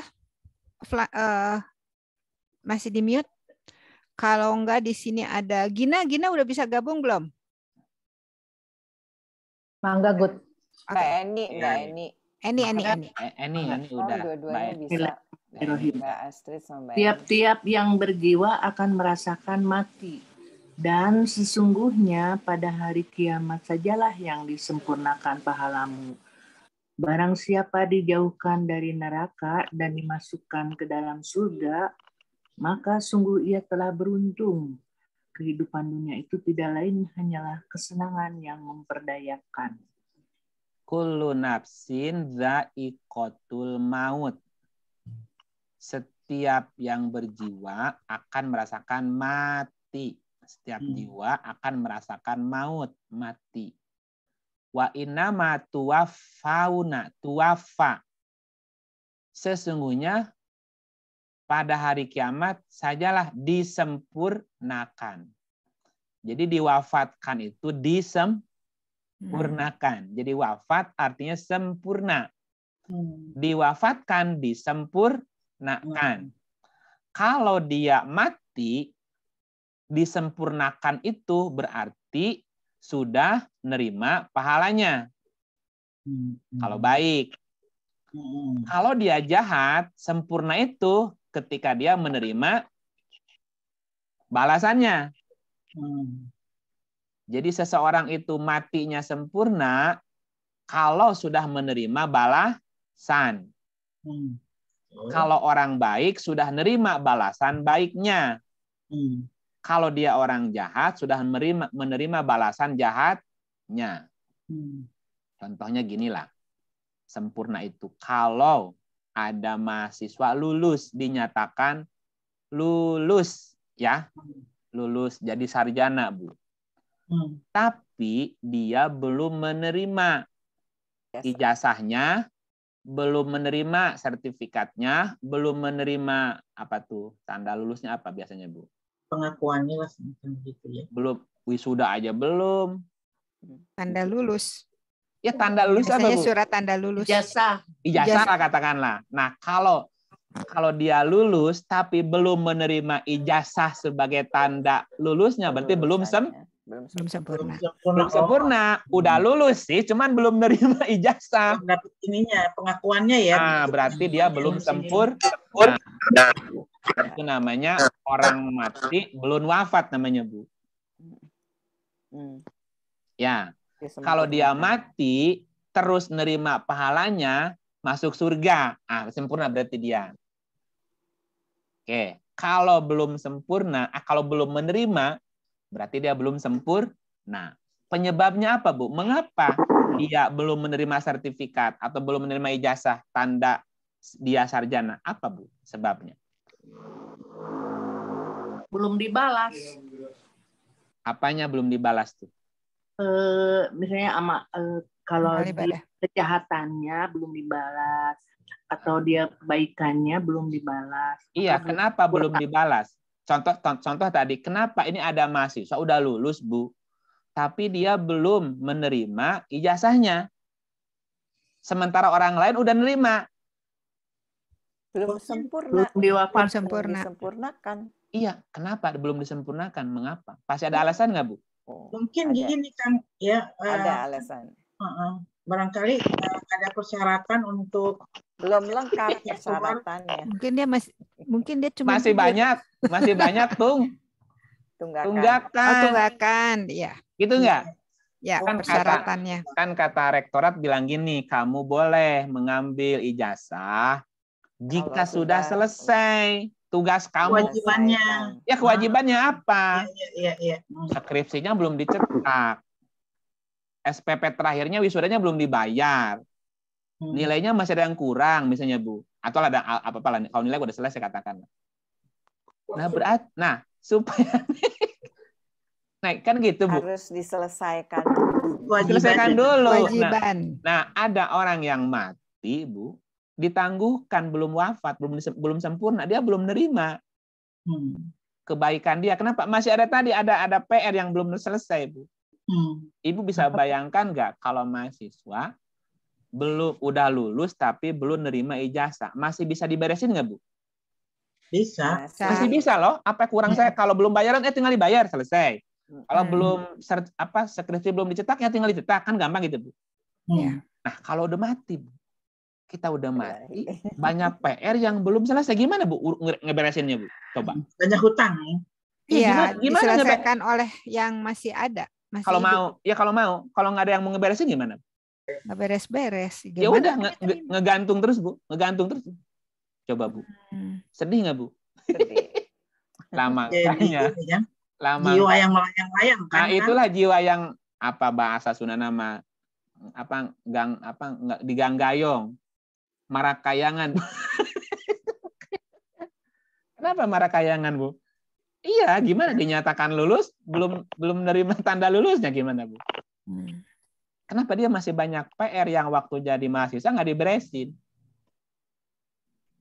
Masih di mute? Kalau enggak di sini ada Gina. Gina udah bisa gabung belum? Mangga Gut. Mbak Eni, Mbak Eni. Eni udah. Dua-duanya bisa. Mbak Astrid sama Mbak Eni. Tiap-tiap yang berjiwa akan merasakan mati. Dan sesungguhnya pada hari kiamat sajalah yang disempurnakan pahalamu. Barang siapa dijauhkan dari neraka dan dimasukkan ke dalam surga, maka sungguh ia telah beruntung. Kehidupan dunia itu tidak lain hanyalah kesenangan yang memperdayakan. Kullu nafsin dha'iqatul maut. Setiap yang berjiwa akan merasakan mati. Setiap jiwa akan merasakan maut, mati. Wa innama tuwaffa. Sesungguhnya pada hari kiamat sajalah disempurnakan. Jadi diwafatkan itu disempurnakan. Jadi wafat artinya sempurna. Diwafatkan, disempurnakan. Kalau dia mati, disempurnakan itu berarti sudah nerima pahalanya. Kalau baik. Kalau dia jahat, sempurna itu ketika dia menerima balasannya. Jadi seseorang itu matinya sempurna kalau sudah menerima balasan. Kalau orang baik sudah nerima balasan baiknya. Kalau dia orang jahat sudah menerima balasan jahatnya. Contohnya ginilah. Sempurna itu kalau ada mahasiswa lulus, dinyatakan lulus, ya. Lulus jadi sarjana, Bu. Tapi dia belum menerima ijazahnya, belum menerima sertifikatnya, belum menerima apa tuh? Tanda lulusnya apa biasanya, Bu? Pengakuannya lah semacam gitu ya. Belum, wisuda aja belum. Tanda lulus. Ya tanda lulus apa, Biasanya Bu? surat tanda lulus. Ijazah lah katakanlah. Nah, kalau dia lulus tapi belum menerima ijazah sebagai tanda lulusnya, berarti belum sempurna. Belum sempurna. Udah lulus sih, cuman belum menerima ijazah. Dapat ininya, pengakuannya ya. Nah, berarti dia belum sempurna. Itu namanya orang mati belum wafat namanya, Bu. Ya, kalau dia mati terus nerima pahalanya masuk surga. Sempurna berarti dia. Oke, kalau belum sempurna, kalau belum menerima berarti dia belum sempurna. Penyebabnya apa, Bu? Mengapa dia belum menerima sertifikat atau belum menerima ijazah tanda dia sarjana? Apa, Bu, sebabnya? Belum dibalas. Apanya belum dibalas tuh? Misalnya kalau dia kejahatannya belum dibalas atau dia kebaikannya belum dibalas. Iya, kenapa belum dibalas? Contoh tadi, kenapa ini ada mahasiswa udah lulus, Bu, tapi dia belum menerima ijazahnya. Sementara orang lain udah nerima. Belum sempurna. Belum disempurnakan. Iya, kenapa belum disempurnakan? Mengapa? Pasti ada alasan nggak, Bu? Mungkin gini kan, ya. Ada alasan. Barangkali ada persyaratan untuk belum lengkap persyaratannya. Mungkin dia cuma masih banyak tunggakan, ya. Gitu nggak? Ya, kan persyaratannya. Kan kata rektorat bilang gini, kamu boleh mengambil ijazah jika sudah selesai tugas kamu. Kewajibannya. Ya, kewajibannya apa? Iya. Skripsinya belum dicetak. SPP terakhirnya wisudanya belum dibayar. Nilainya masih ada yang kurang misalnya, Bu. Atau ada apa-apa lah. Kalau nilai udah selesai katakan. Nah, supaya kan gitu, Bu. Harus diselesaikan. Diselesaikan dulu. Kewajiban. Nah, ada orang yang mati, Bu, ditangguhkan, belum wafat, belum sempurna, dia belum nerima kebaikan dia. Kenapa? Masih ada tadi ada PR yang belum selesai, Bu. Ibu bisa bayangkan nggak kalau mahasiswa udah lulus tapi belum nerima ijazah, masih bisa diberesin nggak, Bu? Bisa. Masih bisa loh. Apa kurang saya? Kalau belum bayaran, tinggal dibayar, selesai. Kalau belum skripsi belum dicetak, ya tinggal dicetak, kan gampang gitu, Bu. Hmm. Nah, kalau udah mati, Bu, kita udah mati, banyak PR yang belum selesai, gimana, Bu, ngeberesinnya, Bu? Coba. Banyak hutang. Iya, gimana diselesaikan oleh yang masih ada. Masih kalau hidup. mau, kalau nggak ada yang mau ngeberesin gimana? Nggak beres-beres. Ya udah ngegantung terus, Bu, ngegantung terus. Coba, Bu. Sedih nggak, Bu? Sedih. Lama Jadi, kayaknya. ya. Lama. Jiwa yang melayang-layang kan. Nah, itulah jiwa yang apa bahasa Sunda nama nggak diganggayong. Marakayangan. Kenapa marakayangan, Bu? Iya, gimana dinyatakan lulus belum menerima tanda lulusnya gimana, Bu? Kenapa dia masih banyak PR yang waktu jadi mahasiswa nggak diberesin?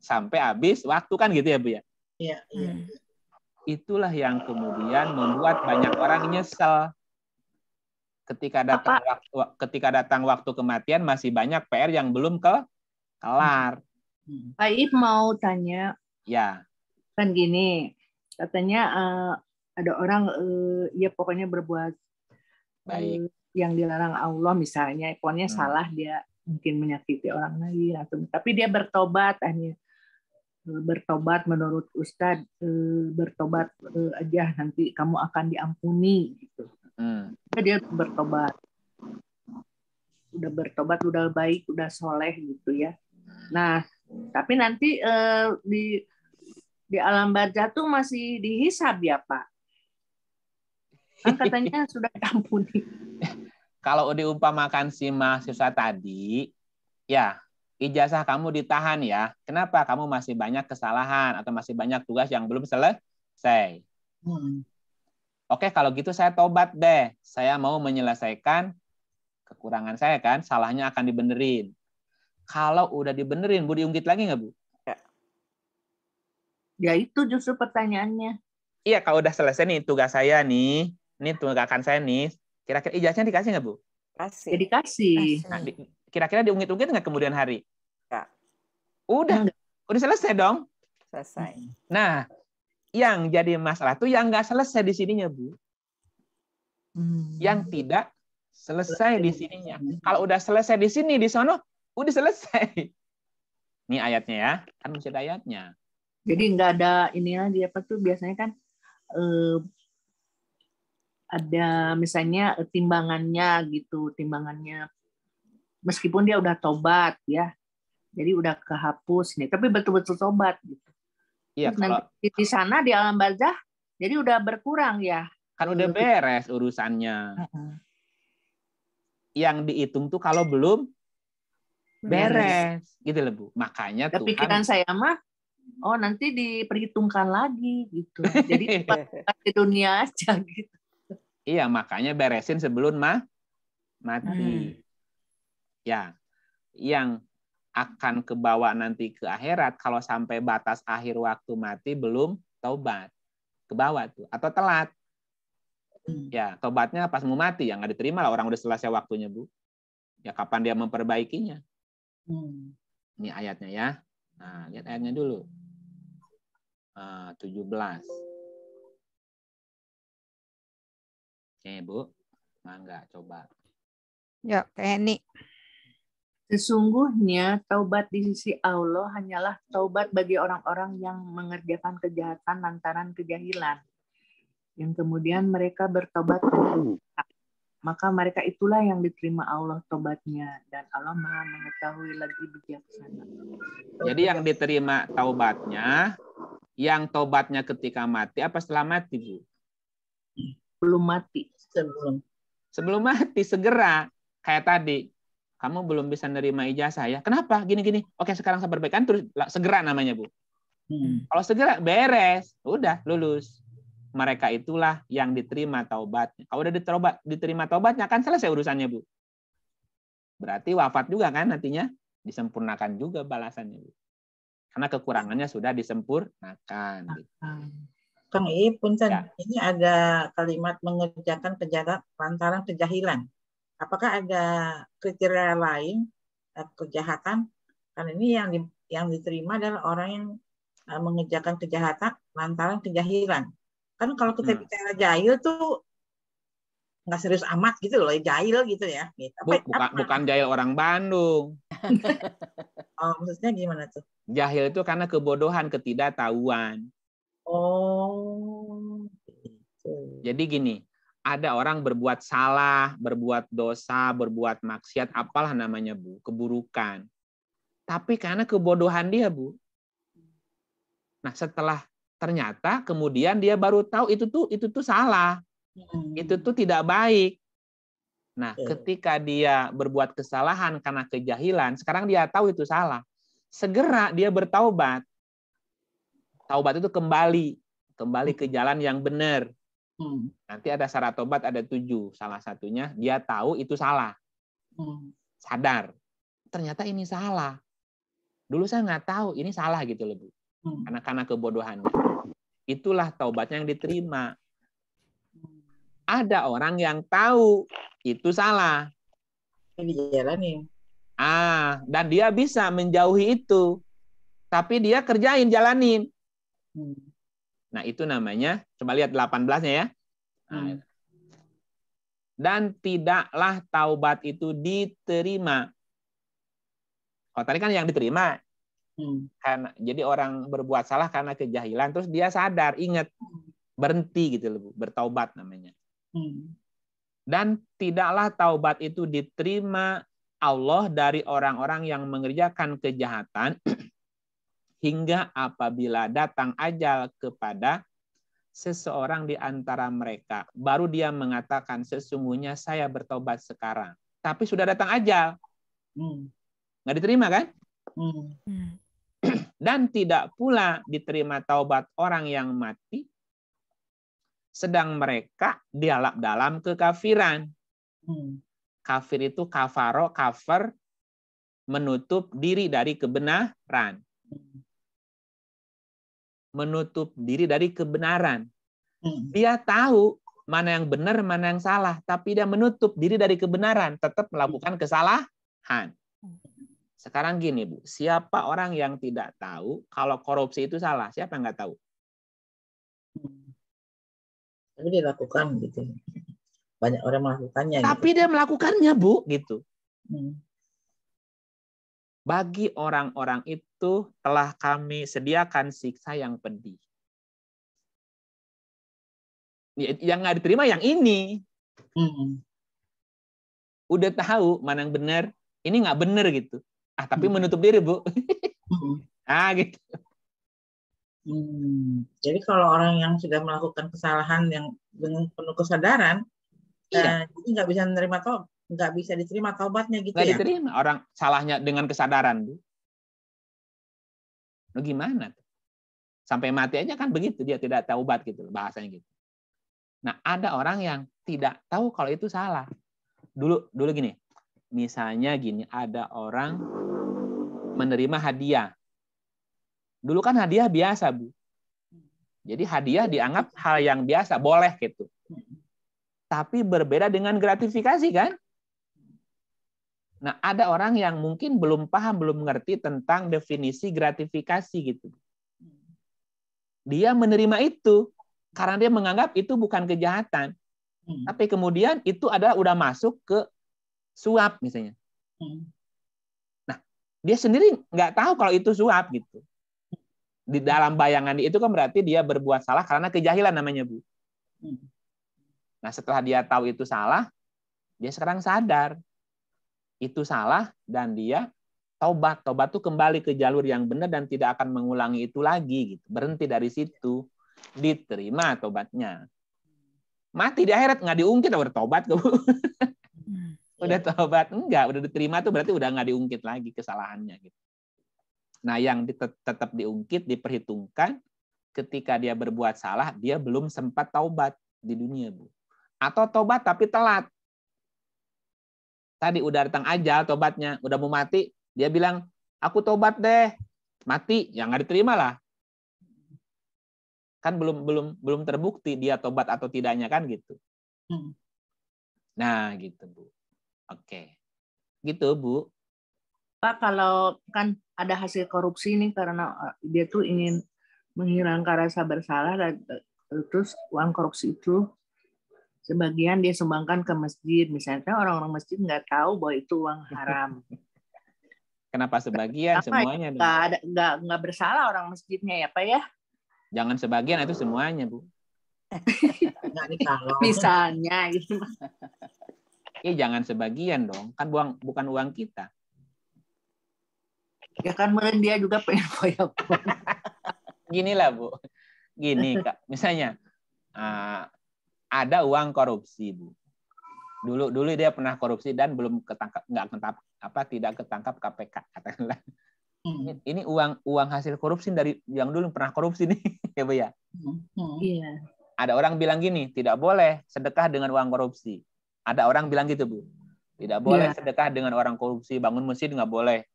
Sampai habis waktu kan gitu ya, Bu ya? Iya. Itulah yang kemudian membuat banyak orang nyesel. Ketika datang waktu kematian masih banyak PR yang belum kelar. Pak Ip mau tanya. Ya. Kan gini, katanya ada orang ya pokoknya berbuat baik yang dilarang Allah misalnya, pokoknya salah, dia mungkin menyakiti orang lain atau tapi dia bertobat, hanya bertobat menurut Ustadz, bertobat aja nanti kamu akan diampuni gitu. Dia bertobat, udah bertobat, udah baik, udah soleh gitu ya. Nah, tapi nanti di alam barzah tuh masih dihisab ya, Pak? Kan katanya sudah diampuni. Kalau diumpamakan si mahasiswa tadi, ya ijazah kamu ditahan ya. Kenapa? Kamu masih banyak kesalahan atau masih banyak tugas yang belum selesai. Oke, kalau gitu saya tobat deh. Saya mau menyelesaikan kekurangan saya kan, salahnya akan dibenerin. Kalau udah dibenerin, Bu, diungkit lagi nggak, Bu? Ya itu justru pertanyaannya. Iya, kalau udah selesai nih tugas saya nih, ini tunggakan saya nih, kira-kira ijazahnya dikasih nggak, Bu? Kasih. Ya dikasih. Nah, kira-kira diungkit-ungkit nggak kemudian hari? Ya. Udah selesai dong. Selesai. Nah, yang jadi masalah tuh yang nggak selesai di sininya, Bu. Yang tidak selesai di sininya. Kalau udah selesai di sini, di sono, udah selesai. Ini ayatnya ya, kan masih ada ayatnya. Jadi nggak ada ini lagi apa tuh biasanya kan ada misalnya timbangannya gitu, timbangannya meskipun dia udah tobat ya, jadi udah kehapus nih, tapi betul-betul tobat gitu. Iya, kalau nanti di sana di alam barzah jadi udah berkurang ya. Kan udah beres urusannya. Yang dihitung tuh kalau belum beres gitu loh, Bu. Makanya Tuhan. Pikiran saya mah, oh nanti diperhitungkan lagi gitu. Jadi di dunia aja gitu. Iya, makanya beresin sebelum mati. Ya, yang akan kebawa nanti ke akhirat kalau sampai batas akhir waktu mati belum taubat, kebawa tuh atau telat. Ya, tobatnya pas mau mati, yang nggak diterima lah, orang udah selesai waktunya, Bu. Ya kapan dia memperbaikinya? Ini ayatnya ya. Nah, lihat ayatnya dulu. 17. Oke, Bu. Mangga, coba. Ya, kayak ini. Sesungguhnya taubat di sisi Allah hanyalah taubat bagi orang-orang yang mengerjakan kejahatan lantaran kejahilan. Yang kemudian mereka bertobat, maka mereka itulah yang diterima Allah taubatnya, dan Allah Maha mengetahui lagi bijaksana. Jadi yang diterima taubatnya, yang taubatnya ketika mati apa setelah mati, Bu? Belum mati. Sebelum mati, segera. Kayak tadi, kamu belum bisa nerima ijazah ya. Kenapa? Gini-gini. Oke, sekarang saya perbaikan, terus segera namanya, Bu. Kalau segera, beres. Udah, lulus. Mereka itulah yang diterima taubatnya. Kalau udah diterima taubatnya, kan selesai urusannya, Bu. Berarti wafat juga kan nantinya, disempurnakan juga balasannya, Bu. Karena kekurangannya sudah disempurnakan. Gitu. Kang Iip, punten, ya. Ini ada kalimat mengerjakan kejahatan lantaran kejahilan. Apakah ada kriteria lain kejahatan, karena ini yang diterima adalah orang yang mengerjakan kejahatan lantaran kejahilan. Kan kalau kita bicara jahil tuh nggak serius amat gitu loh, jahil gitu ya. Gitu. Bukan jahil orang Bandung. Oh, maksudnya gimana tuh? Jahil itu karena kebodohan, ketidaktahuan. Oh, gitu. Jadi gini, ada orang berbuat salah, berbuat dosa, berbuat maksiat, apalah namanya Bu, keburukan. Tapi karena kebodohan dia Bu. Nah setelah ternyata kemudian dia baru tahu itu tuh salah, itu tuh tidak baik. Nah ketika dia berbuat kesalahan karena kejahilan, sekarang dia tahu itu salah. Segera dia bertaubat. Taubat itu kembali ke jalan yang benar. Nanti ada syarat tobat, ada 7. Salah satunya dia tahu itu salah. Sadar. Ternyata ini salah. Dulu saya nggak tahu ini salah gitu loh Bu. Karena kebodohannya. Itulah taubatnya yang diterima. Ada orang yang tahu itu salah. Dijalanin. Dan dia bisa menjauhi itu. Tapi dia kerjain, jalanin. Nah, itu namanya, coba lihat 18-nya ya. Dan tidaklah taubat itu diterima. Kalau tadi kan yang diterima. Karena jadi orang berbuat salah karena kejahilan, terus dia sadar, ingat, berhenti gitu loh, bertaubat namanya. Dan tidaklah taubat itu diterima Allah dari orang-orang yang mengerjakan kejahatan hingga apabila datang ajal kepada seseorang di antara mereka. Baru dia mengatakan, sesungguhnya saya bertobat sekarang. Tapi sudah datang ajal. Nggak diterima kan? Dan tidak pula diterima taubat orang yang mati, sedang mereka dialap dalam kekafiran. Kafir itu kafaro, kafir, menutup diri dari kebenaran. Menutup diri dari kebenaran. Dia tahu mana yang benar, mana yang salah, tapi dia menutup diri dari kebenaran, tetap melakukan kesalahan. Sekarang gini Bu, siapa orang yang tidak tahu kalau korupsi itu salah? Siapa yang nggak tahu? Tapi dilakukan gitu. Banyak orang melakukannya. Tapi gitu. dia melakukannya Bu, gitu. Bagi orang-orang itu telah kami sediakan siksa yang pedih. Yang nggak diterima yang ini. Udah tahu mana yang benar, ini nggak benar gitu. Tapi menutup diri Bu. Gitu. Jadi kalau orang yang sudah melakukan kesalahan yang dengan penuh kesadaran, jadi nggak bisa menerima nggak bisa diterima taubatnya gitu nggak ya? Diterima orang salahnya dengan kesadaran Bu. Lu gimana? Sampai mati aja kan begitu, dia tidak taubat gitu bahasanya gitu. Nah ada orang yang tidak tahu kalau itu salah. Dulu gini, misalnya gini, ada orang menerima hadiah. Dulu kan hadiah biasa Bu. Jadi hadiah dianggap hal yang biasa, boleh gitu. Tapi berbeda dengan gratifikasi kan? Nah, ada orang yang mungkin belum paham, belum mengerti tentang definisi gratifikasi gitu. Dia menerima itu karena dia menganggap itu bukan kejahatan. Tapi kemudian itu adalah udah masuk ke suap misalnya. Nah, dia sendiri nggak tahu kalau itu suap gitu. Di dalam bayangan itu kan berarti dia berbuat salah karena kejahilan namanya Bu. Nah, setelah dia tahu itu salah, dia sekarang sadar itu salah dan dia taubat. Taubat itu kembali ke jalur yang benar dan tidak akan mengulangi itu lagi gitu. Berhenti dari situ, diterima taubatnya. Mati di akhirat nggak diungkit, udah taubat Bu. Udah taubat enggak, udah diterima tuh berarti udah nggak diungkit lagi kesalahannya gitu. Nah, yang tetap diungkit, diperhitungkan ketika dia berbuat salah, dia belum sempat taubat di dunia Bu. Atau taubat tapi telat. Tadi udah datang ajal tobatnya, udah mau mati, dia bilang, aku tobat deh, mati, ya nggak diterima lah. Kan belum terbukti dia tobat atau tidaknya kan gitu. Nah gitu Bu. Oke, gitu Bu. Pak, kalau kan ada hasil korupsi nih karena dia tuh ingin menghilangkan rasa bersalah, dan terus uang korupsi itu sebagian dia sumbangkan ke masjid. Misalnya orang-orang masjid nggak tahu bahwa itu uang haram. Kenapa sebagian? Semuanya dong. Nggak bersalah orang masjidnya ya Pak ya? Jangan sebagian, itu semuanya, Bu. Nah, ini kalau Misalnya gitu. Jangan sebagian dong. Kan bukan uang kita. Ya kan mungkin dia juga pengen foya-foya. Gini lah, Bu. Gini, Kak. Misalnya ada uang korupsi, Bu. Dulu dia pernah korupsi dan belum tidak ketangkap KPK, katakanlah. Ini uang hasil korupsi dari yang dulu pernah korupsi nih, ya Bu ya. Iya. Ada orang bilang gini, tidak boleh sedekah dengan uang korupsi. Ada orang bilang gitu, Bu. Tidak boleh sedekah dengan orang korupsi, bangun masjid nggak boleh.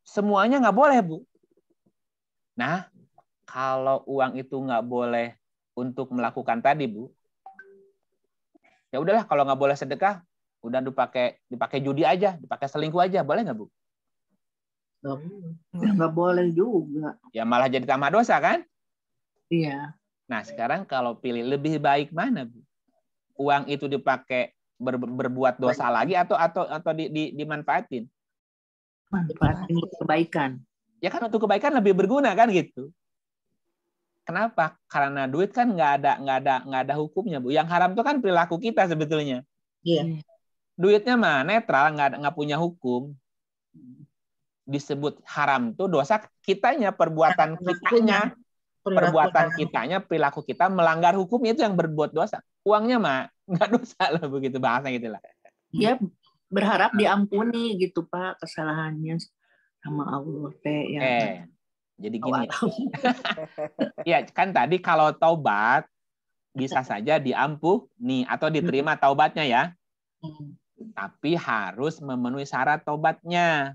Semuanya nggak boleh, Bu. Nah, kalau uang itu nggak boleh untuk melakukan tadi, Bu, ya udahlah, kalau nggak boleh sedekah, udah dipakai judi aja, dipakai selingkuh aja, boleh nggak, Bu? Ya, nggak boleh juga. Ya malah jadi tambah dosa kan? Iya. Nah sekarang kalau pilih lebih baik mana, Bu? Uang itu dipakai berbuat dosa lagi atau dimanfaatin? Manfaatin untuk kebaikan. Ya kan untuk kebaikan lebih berguna kan gitu. Kenapa? Karena duit kan nggak ada hukumnya, Bu. Yang haram itu kan perilaku kita sebetulnya. Iya. Duitnya mah netral, nggak punya hukum. Disebut haram tuh dosa kitanya, perbuatan kitanya, perilaku kita melanggar hukum, itu yang berbuat dosa. Uangnya mah nggak dosa lah, begitu bahasa gitulah. Ya berharap diampuni gitu Pak kesalahannya sama Allah teh ya. Jadi gini. Ya kan tadi kalau taubat bisa saja diampuni atau diterima taubatnya ya. Tapi harus memenuhi syarat taubatnya.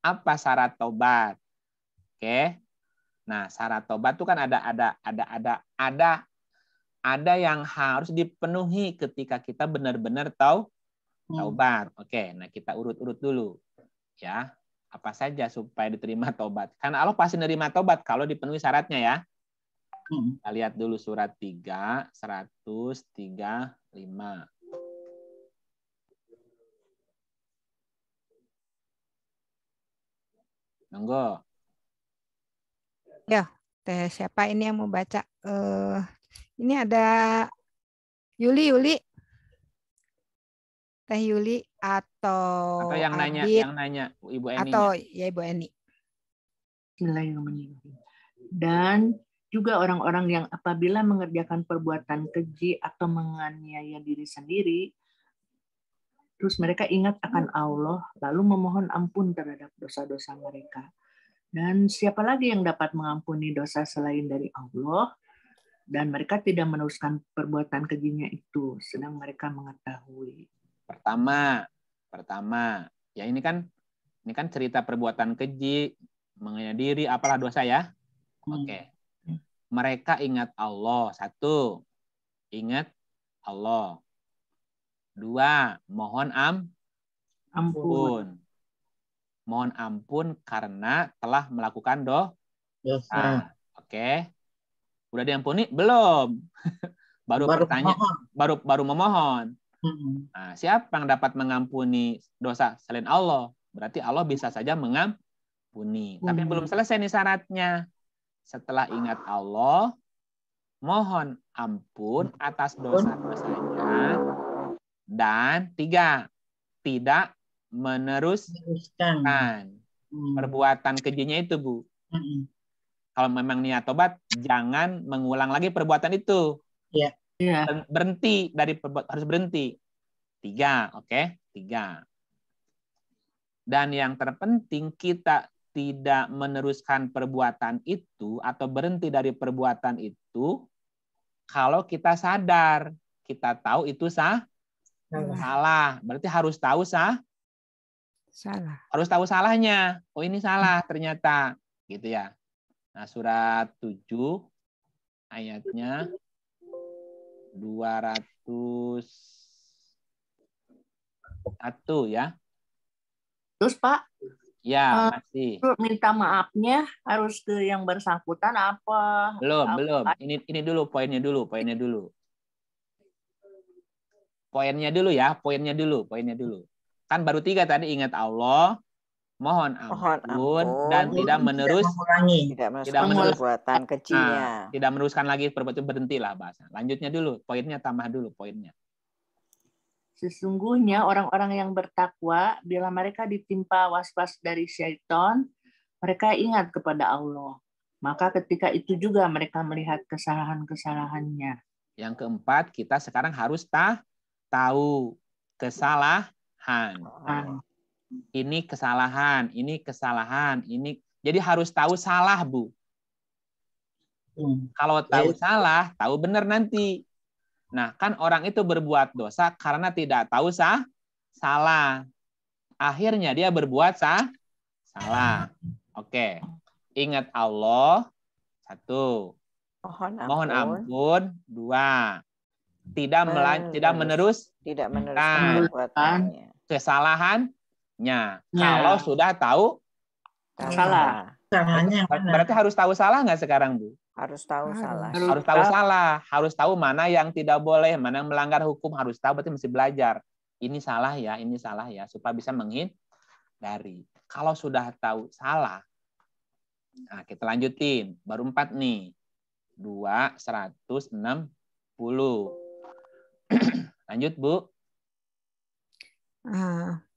Apa syarat taubat? Oke. Nah, syarat taubat itu kan ada yang harus dipenuhi ketika kita benar-benar taubat. Oke, nah kita urut-urut dulu. Ya. Apa saja supaya diterima taubat? Karena Allah pasti nerima taubat kalau dipenuhi syaratnya ya. Kita lihat dulu surat 3, 135. Monggo. Ya, teh siapa ini yang mau baca? Ini ada Yuli. Teh Yuli atau yang Adit, nanya Ibu Eni. Atau ya Ibu Eni. Bismillahirrahmanirrahim. Dan juga orang-orang yang apabila mengerjakan perbuatan keji atau menganiaya diri sendiri, terus mereka ingat akan Allah, lalu memohon ampun terhadap dosa-dosa mereka. Dan siapa lagi yang dapat mengampuni dosa selain dari Allah? Dan mereka tidak meneruskan perbuatan kejinya itu, sedang mereka mengetahui. Pertama, ya ini kan cerita perbuatan keji, menganiaya diri, apalah dosa ya. Oke. Mereka ingat Allah. 1, ingat Allah. 2, mohon ampun. Mohon ampun karena telah melakukan dosa. Oke. Udah diampuni? Belum. Baru bertanya, baru memohon. Nah, siapa yang dapat mengampuni dosa selain Allah? Berarti Allah bisa saja mengampuni. Tapi belum selesai nih syaratnya. Setelah ingat Allah, mohon ampun atas dosa-dosanya. Dan 3, tidak meneruskan perbuatan kejinya itu, Bu. Kalau memang niat tobat, jangan mengulang lagi perbuatan itu. Berhenti harus berhenti. 3, oke? 3. Dan yang terpenting, kita tidak meneruskan perbuatan itu atau berhenti dari perbuatan itu kalau kita sadar, kita tahu itu salah. Berarti harus tahu salah. Harus tahu salahnya. Oh, ini salah ternyata, gitu ya. Nah, surat 7 ayatnya 201 ya. Terus Pak, Ya, masih. minta maafnya harus ke yang bersangkutan apa? Belum. Ini dulu poinnya dulu. Poinnya dulu. Kan baru 3 tadi, ingat Allah, mohon ampun, dan tidak mengurangi. Tidak tidak meneruskan perbuatan kejinya. tidak meneruskan lagi perbuatan, berhentilah bahasa. Lanjutnya dulu, poinnya tambah dulu poinnya. Sesungguhnya orang-orang yang bertakwa, bila mereka ditimpa was-was dari syaitan, mereka ingat kepada Allah. Maka ketika itu juga mereka melihat kesalahan-kesalahannya. Yang keempat, kita sekarang harus tahu kesalahan. Ini kesalahan. Jadi harus tahu salah, Bu. Kalau tahu salah, tahu benar nanti. Nah, kan orang itu berbuat dosa karena tidak tahu salah. Akhirnya dia berbuat salah. Oke. Ingat Allah, 1. Mohon ampun, 2. Tidak meneruskan perbuatannya. Kesalahannya. Kalau sudah tahu Salah. Berarti harus tahu salah nggak sekarang, Bu? Harus tahu salah. Harus tahu salah. Harus tahu mana yang tidak boleh, mana yang melanggar hukum. Harus tahu, berarti mesti belajar. Ini salah ya, supaya bisa menghindari. Kalau sudah tahu salah, nah kita lanjutin. Baru 4 nih. 260. Lanjut, Bu.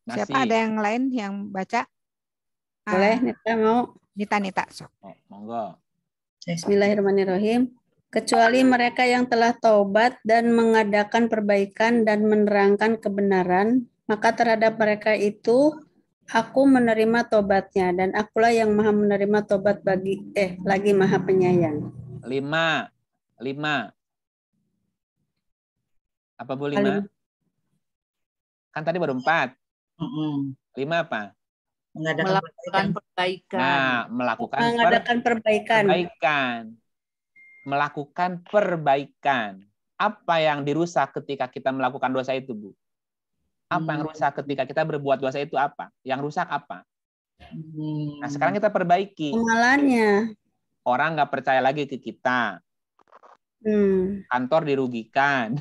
Siapa ada yang lain yang baca? Boleh, Nita mau? Nita. Sok. Monggo. Bismillahirrahmanirrahim. Kecuali mereka yang telah taubat dan mengadakan perbaikan dan menerangkan kebenaran, maka terhadap mereka itu aku menerima tobatnya, dan akulah yang maha menerima tobat lagi maha penyayang. 5. Apa Bu 5? Kan tadi baru 4. 5 apa? Melakukan perbaikan. Nah, melakukan perbaikan. Apa yang dirusak ketika kita melakukan dosa itu, Bu? Apa yang rusak ketika kita berbuat dosa itu apa? Yang rusak apa? Nah, sekarang kita perbaiki. Amalannya. Orang nggak percaya lagi ke kita. Kantor dirugikan.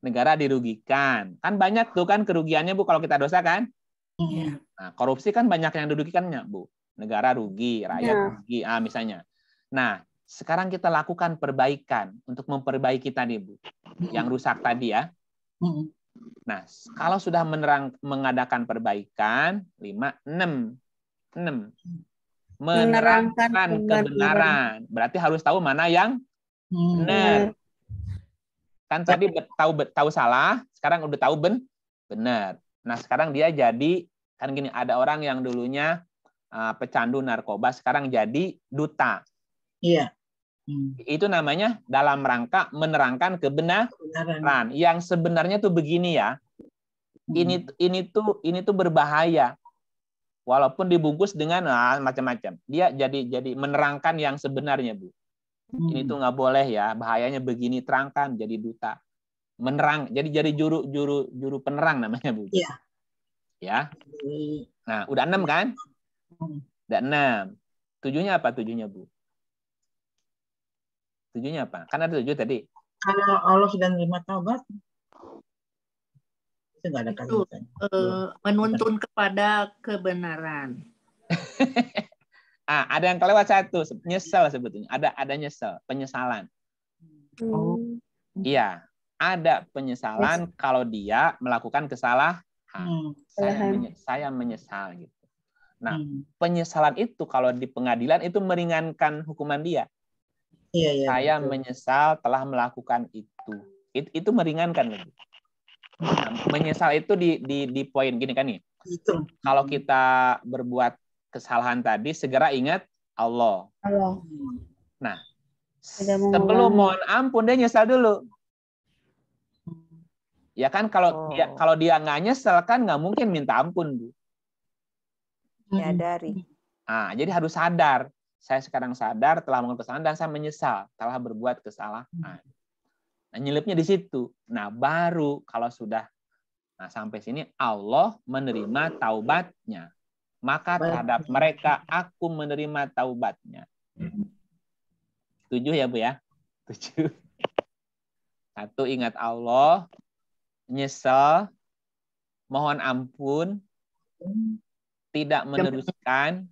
Negara dirugikan. Kan banyak tuh kan kerugiannya, Bu, kalau kita dosa kan? Nah, korupsi kan banyak yang dirugikannya, Bu. Negara rugi, rakyat rugi, misalnya. Nah, sekarang kita lakukan perbaikan untuk memperbaiki tadi, Bu. Yang rusak tadi ya. Nah, kalau sudah mengadakan perbaikan, 6. Menerangkan kebenaran. Berarti harus tahu mana yang benar. Kan tadi tahu salah, sekarang udah tahu benar. Nah, sekarang dia jadi, kan gini, ada orang yang dulunya pecandu narkoba, sekarang jadi duta. Iya. Itu namanya dalam rangka menerangkan kebenaran. Yang sebenarnya tuh begini ya. Ini tuh berbahaya. Walaupun dibungkus dengan macam-macam. Dia jadi menerangkan yang sebenarnya, Bu. Ini tuh nggak boleh ya, bahayanya begini, terangkan, jadi duta. Menerang, jadi juru penerang namanya, Bu. Iya. Ya. Nah, udah 6 kan? Udah 6. Tujuhnya apa tujuhnya, Bu? Tujuhnya apa? Kan ada 7 tadi. Kalau Allah sudah menerima taubat, itu nggak ada itu menuntun kepada kebenaran. Ada yang kelewat 1, nyesel sebetulnya. Ada nyesel, penyesalan. Iya, ada penyesalan kalau dia melakukan kesalahan. Saya menyesal gitu. Nah, penyesalan itu kalau di pengadilan itu meringankan hukuman dia. Saya menyesal telah melakukan itu. Itu meringankan lebih. Nah, menyesal itu di poin gini kan nih. Kalau kita berbuat kesalahan tadi, segera ingat Allah. Nah, sebelum mohon ampun dia nyesal dulu. Ya kan kalau dia nggak nyesel kan nggak mungkin minta ampun, Bu. Menyadari. Jadi harus sadar. Saya sekarang sadar telah melakukan kesalahan dan saya menyesal telah berbuat kesalahan. Nah, nyelipnya di situ. Nah, baru kalau sudah Nah, sampai sini Allah menerima taubatnya. Maka terhadap mereka aku menerima taubatnya. Setuju ya Bu ya? Setuju. Satu, ingat Allah, nyesel, mohon ampun, tidak meneruskan,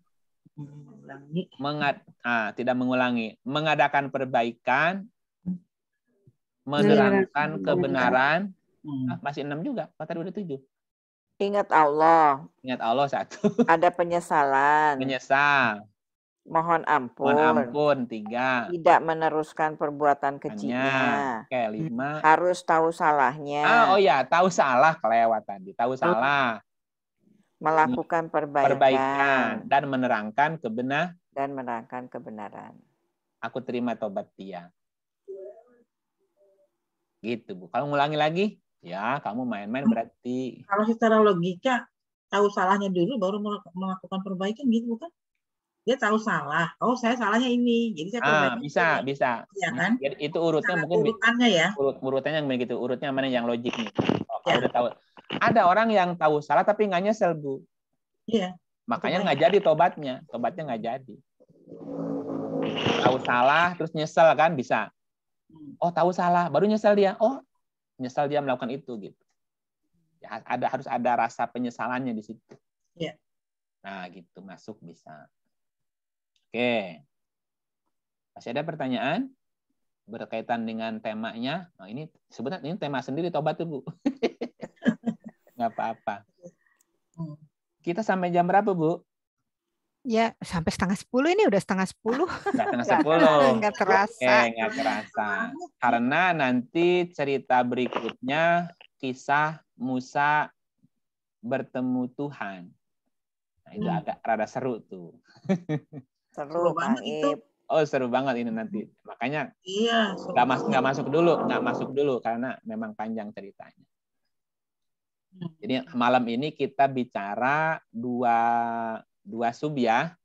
tidak mengulangi, mengadakan perbaikan, menerangkan kebenaran. Masih 6 juga, tadi udah 7. Ingat Allah. Ingat Allah 1. Ada penyesalan. Menyesal. Mohon ampun. Mohon ampun 3. Tidak meneruskan perbuatan kejinya. Oke, 5. Harus tahu salahnya. Oh ya, tahu salah, kelewat tadi. Tahu salah. Melakukan perbaikan. Dan menerangkan kebenaran. Aku terima tobat dia. Gitu Bu. Kalau ngulangi lagi, ya kamu main-main berarti. Kalau secara logika, tahu salahnya dulu baru melakukan perbaikan gitu bukan? Dia tahu salah. Oh, saya salahnya ini. Jadi saya perbaikan. Bisa. Ya kan? Jadi itu urutnya nah, mungkin urutannya ya. Urutannya yang begitu. Urutnya mana yang logik nih? Kalau udah tahu. Ada orang yang tahu salah tapi nggak nyesel, Bu. Iya. Makanya nggak jadi tobatnya. Tobatnya nggak jadi. Tahu salah terus nyesel kan bisa. Oh, tahu salah, baru nyesel dia. Oh, nyesel dia melakukan itu gitu. Ya, harus ada rasa penyesalannya di situ. Iya. Nah, gitu masuk bisa. Oke. Masih ada pertanyaan berkaitan dengan temanya? Nah, ini sebenarnya ini tema sendiri tobat tuh, Bu. Nggak apa-apa. Kita sampai jam berapa, Bu? Ya, sampai 9:30 ini udah 9:30. Nggak 9:30. Nggak terasa. Oke, nggak terasa. Karena nanti cerita berikutnya kisah Musa bertemu Tuhan. Nah, itu agak rada seru tuh. Seru banget itu. Oh, seru banget ini nanti. Makanya iya, nggak masuk dulu karena memang panjang ceritanya. Jadi malam ini kita bicara dua sub ya.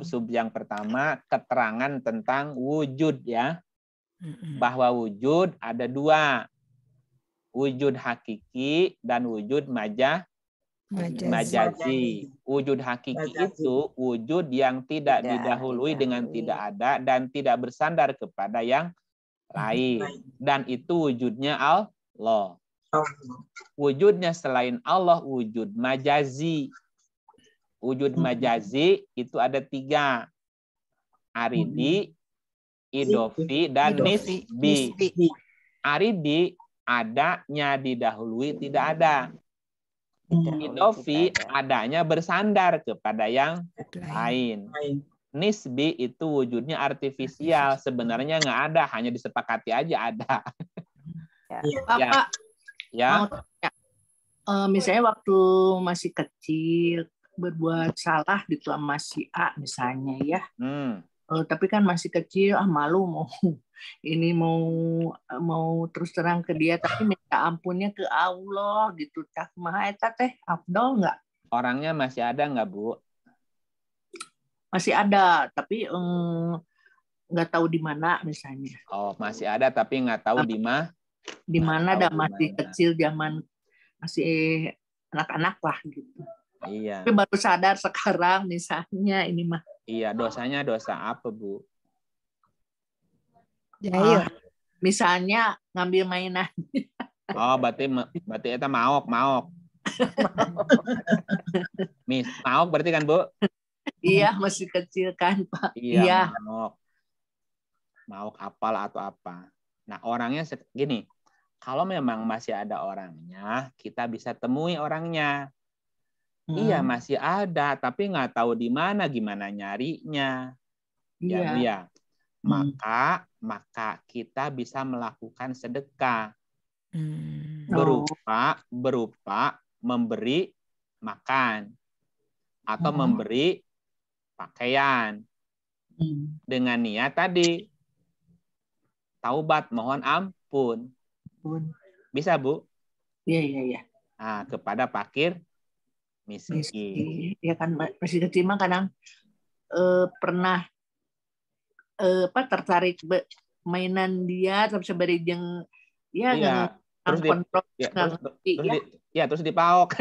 Sub yang pertama keterangan tentang wujud ya. Bahwa wujud ada 2. Wujud hakiki dan wujud majazi. Wujud hakiki itu wujud yang tidak didahului dengan tidak ada dan tidak bersandar kepada yang lain. Dan itu wujudnya Allah. Wujudnya selain Allah wujud majazi. Wujud majazi itu ada 3. Aridi, idofi, dan nisbi. Aridi adanya didahului tidak ada. Idofi adanya bersandar kepada yang lain. Nisbi itu wujudnya artifisial. Sebenarnya nggak ada, hanya disepakati aja ada. Bapak, ya. Misalnya waktu masih kecil berbuat salah gitu sama si A misalnya ya. Tapi kan masih kecil, malu mau terus terang ke dia, tapi minta ampunnya ke Allah gitu. Cak maha eta teh afdol nggak? Orangnya masih ada nggak, Bu? Masih ada, tapi nggak tahu di mana misalnya. Oh, masih ada tapi nggak tahu di mana. Di mana dah masih kecil, zaman masih anak-anak lah gitu. Iya. Tapi baru sadar sekarang misalnya ini mah. Iya, dosanya dosa apa, Bu? Misalnya ngambil mainan. Oh, berarti itu maok. Maok berarti kan, Bu? Iya, masih kecil kan, Pak. Iya. Maok apal atau apa. Nah, orangnya gini, kalau memang masih ada orangnya, kita bisa temui orangnya. Iya, masih ada, tapi nggak tahu di mana, gimana nyarinya. Iya. Ya. Maka kita bisa melakukan sedekah. Berupa memberi makan atau memberi pakaian. Dengan niat tadi taubat, mohon ampun. Bisa, Bu? Iya. Nah, kepada fakir miskin. Ya kan masih kecil mah kadang pernah tertarik mainan dia terus sebari jeung ya. terus kontrol ya, nggak ngerti ya. terus dipaok.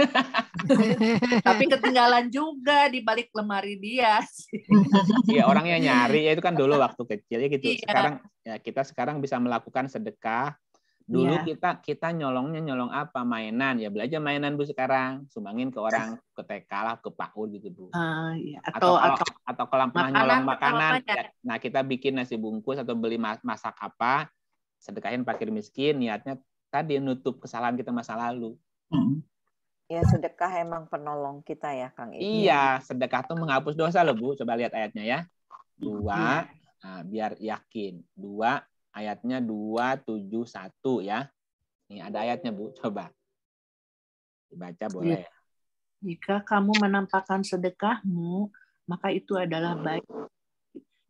Tapi ketinggalan juga di balik lemari dia. Iya, orangnya nyari ya, itu kan dulu waktu kecil ya gitu. Iya. Sekarang ya kita bisa melakukan sedekah. Dulu Iya. kita nyolong apa? Mainan. Ya belajar mainan Bu sekarang, sumbangin ke orang, ke TK lah, ke PAUD gitu Bu. Iya. Atau kalau pernah nyolong makanan, ya. nah kita bikin nasi bungkus atau beli masak apa, sedekahin fakir miskin, niatnya tadi nutup kesalahan kita masa lalu. Ya, sedekah emang penolong kita ya, Kang Ip. Iya, sedekah itu menghapus dosa loh Bu. Coba lihat ayatnya ya. 2, nah, biar yakin. 2, ayatnya 271 ya. Ini ada ayatnya Bu, coba. Dibaca boleh. Jika kamu menampakkan sedekahmu, maka itu adalah baik.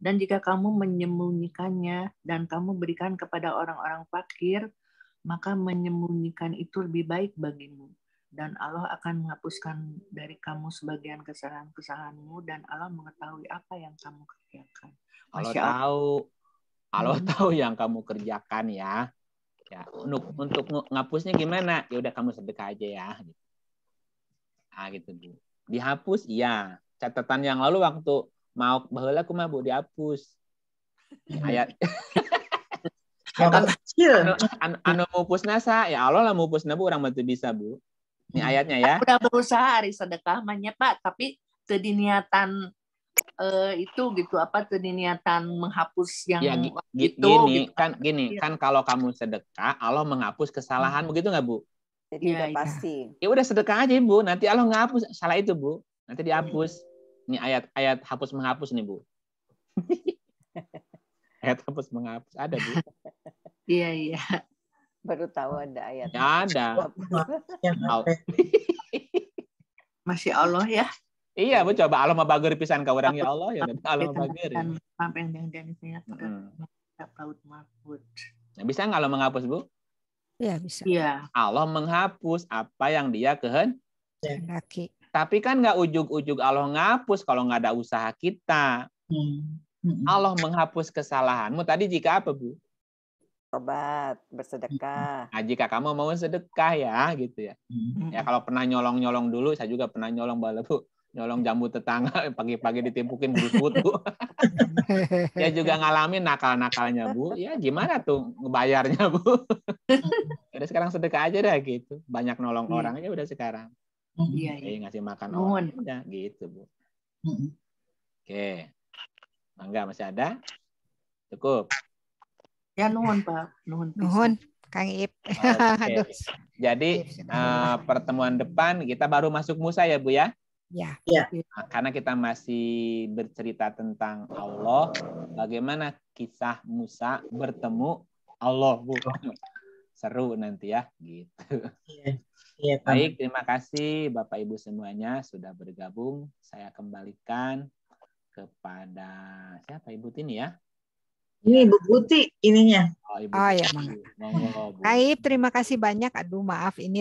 Dan jika kamu menyembunyikannya dan kamu berikan kepada orang-orang fakir, maka menyembunyikan itu lebih baik bagimu. Dan Allah akan menghapuskan dari kamu sebagian kesalahan-kesalahanmu, dan Allah mengetahui apa yang kamu kerjakan. Allah tahu yang kamu kerjakan ya. Ya, untuk ngapusnya gimana? Ya udah kamu sedekah aja ya. Ah gitu Bu. Dihapus iya. Catatan yang lalu waktu mau baheula kumaha Bu dihapus. Ayat anu mupusna sa ya Allah lah mupusna Bu, urang mah teu bisa Bu. Ini ayatnya ya. Udah berusaha hari sedekah mahnya Pak, tapi teu niatan itu gitu apa teu niatan menghapus yang ya, itu gini gitu. kan kalau kamu sedekah Allah menghapus kesalahan begitu nggak Bu? Jadi udah pasti. Ya udah sedekah aja Bu, nanti Allah ngapus salah itu Bu. Nanti dihapus. Ini ayat hapus menghapus nih Bu. Ayat hapus menghapus ada Bu. Iya. Baru tahu ada ayat. Ya ada. Masya Allah ya. Iya Bu, coba Allah mabager pisan ka urang ya Allah ya Allah mabager. Apa yang dan Paut Mahfud. Nah, bisa nggak Allah menghapus Bu? Ya bisa. Iya. Allah menghapus apa yang Dia kehendaki. Tapi kan nggak ujug-ujug Allah ngapus kalau nggak ada usaha kita. Allah menghapus kesalahanmu. Tadi jika apa Bu? Tobat, bersedekah. Nah, jika kamu mau sedekah ya gitu ya. Ya kalau pernah nyolong-nyolong dulu, saya juga pernah nyolong bala Bu. Nyolong jambu tetangga pagi-pagi ditimpukin berusut Bu. Ya juga ngalamin nakal-nakalnya Bu. Ya gimana tuh ngebayarnya Bu? Udah sekarang sedekah aja dah gitu. Banyak nolong orang aja udah sekarang. Iya. Ngasih makan orang udah gitu Bu. Oke. Enggak masih ada? Cukup. Ya nuhun Pak, nuhun Kang Ip. Okay. Jadi pertemuan depan kita baru masuk Musa ya Bu ya? Ya. Nah, karena kita masih bercerita tentang Allah, bagaimana kisah Musa bertemu Allah Bu. Seru nanti ya gitu. Iya, Baik, terima kasih Bapak Ibu semuanya sudah bergabung. Saya kembalikan kepada siapa Ibu Tini ya? Ini Ibu Guti ininya. Oh, Ibu ya, Monggo, Bu. Baik, terima kasih banyak. Aduh, maaf ini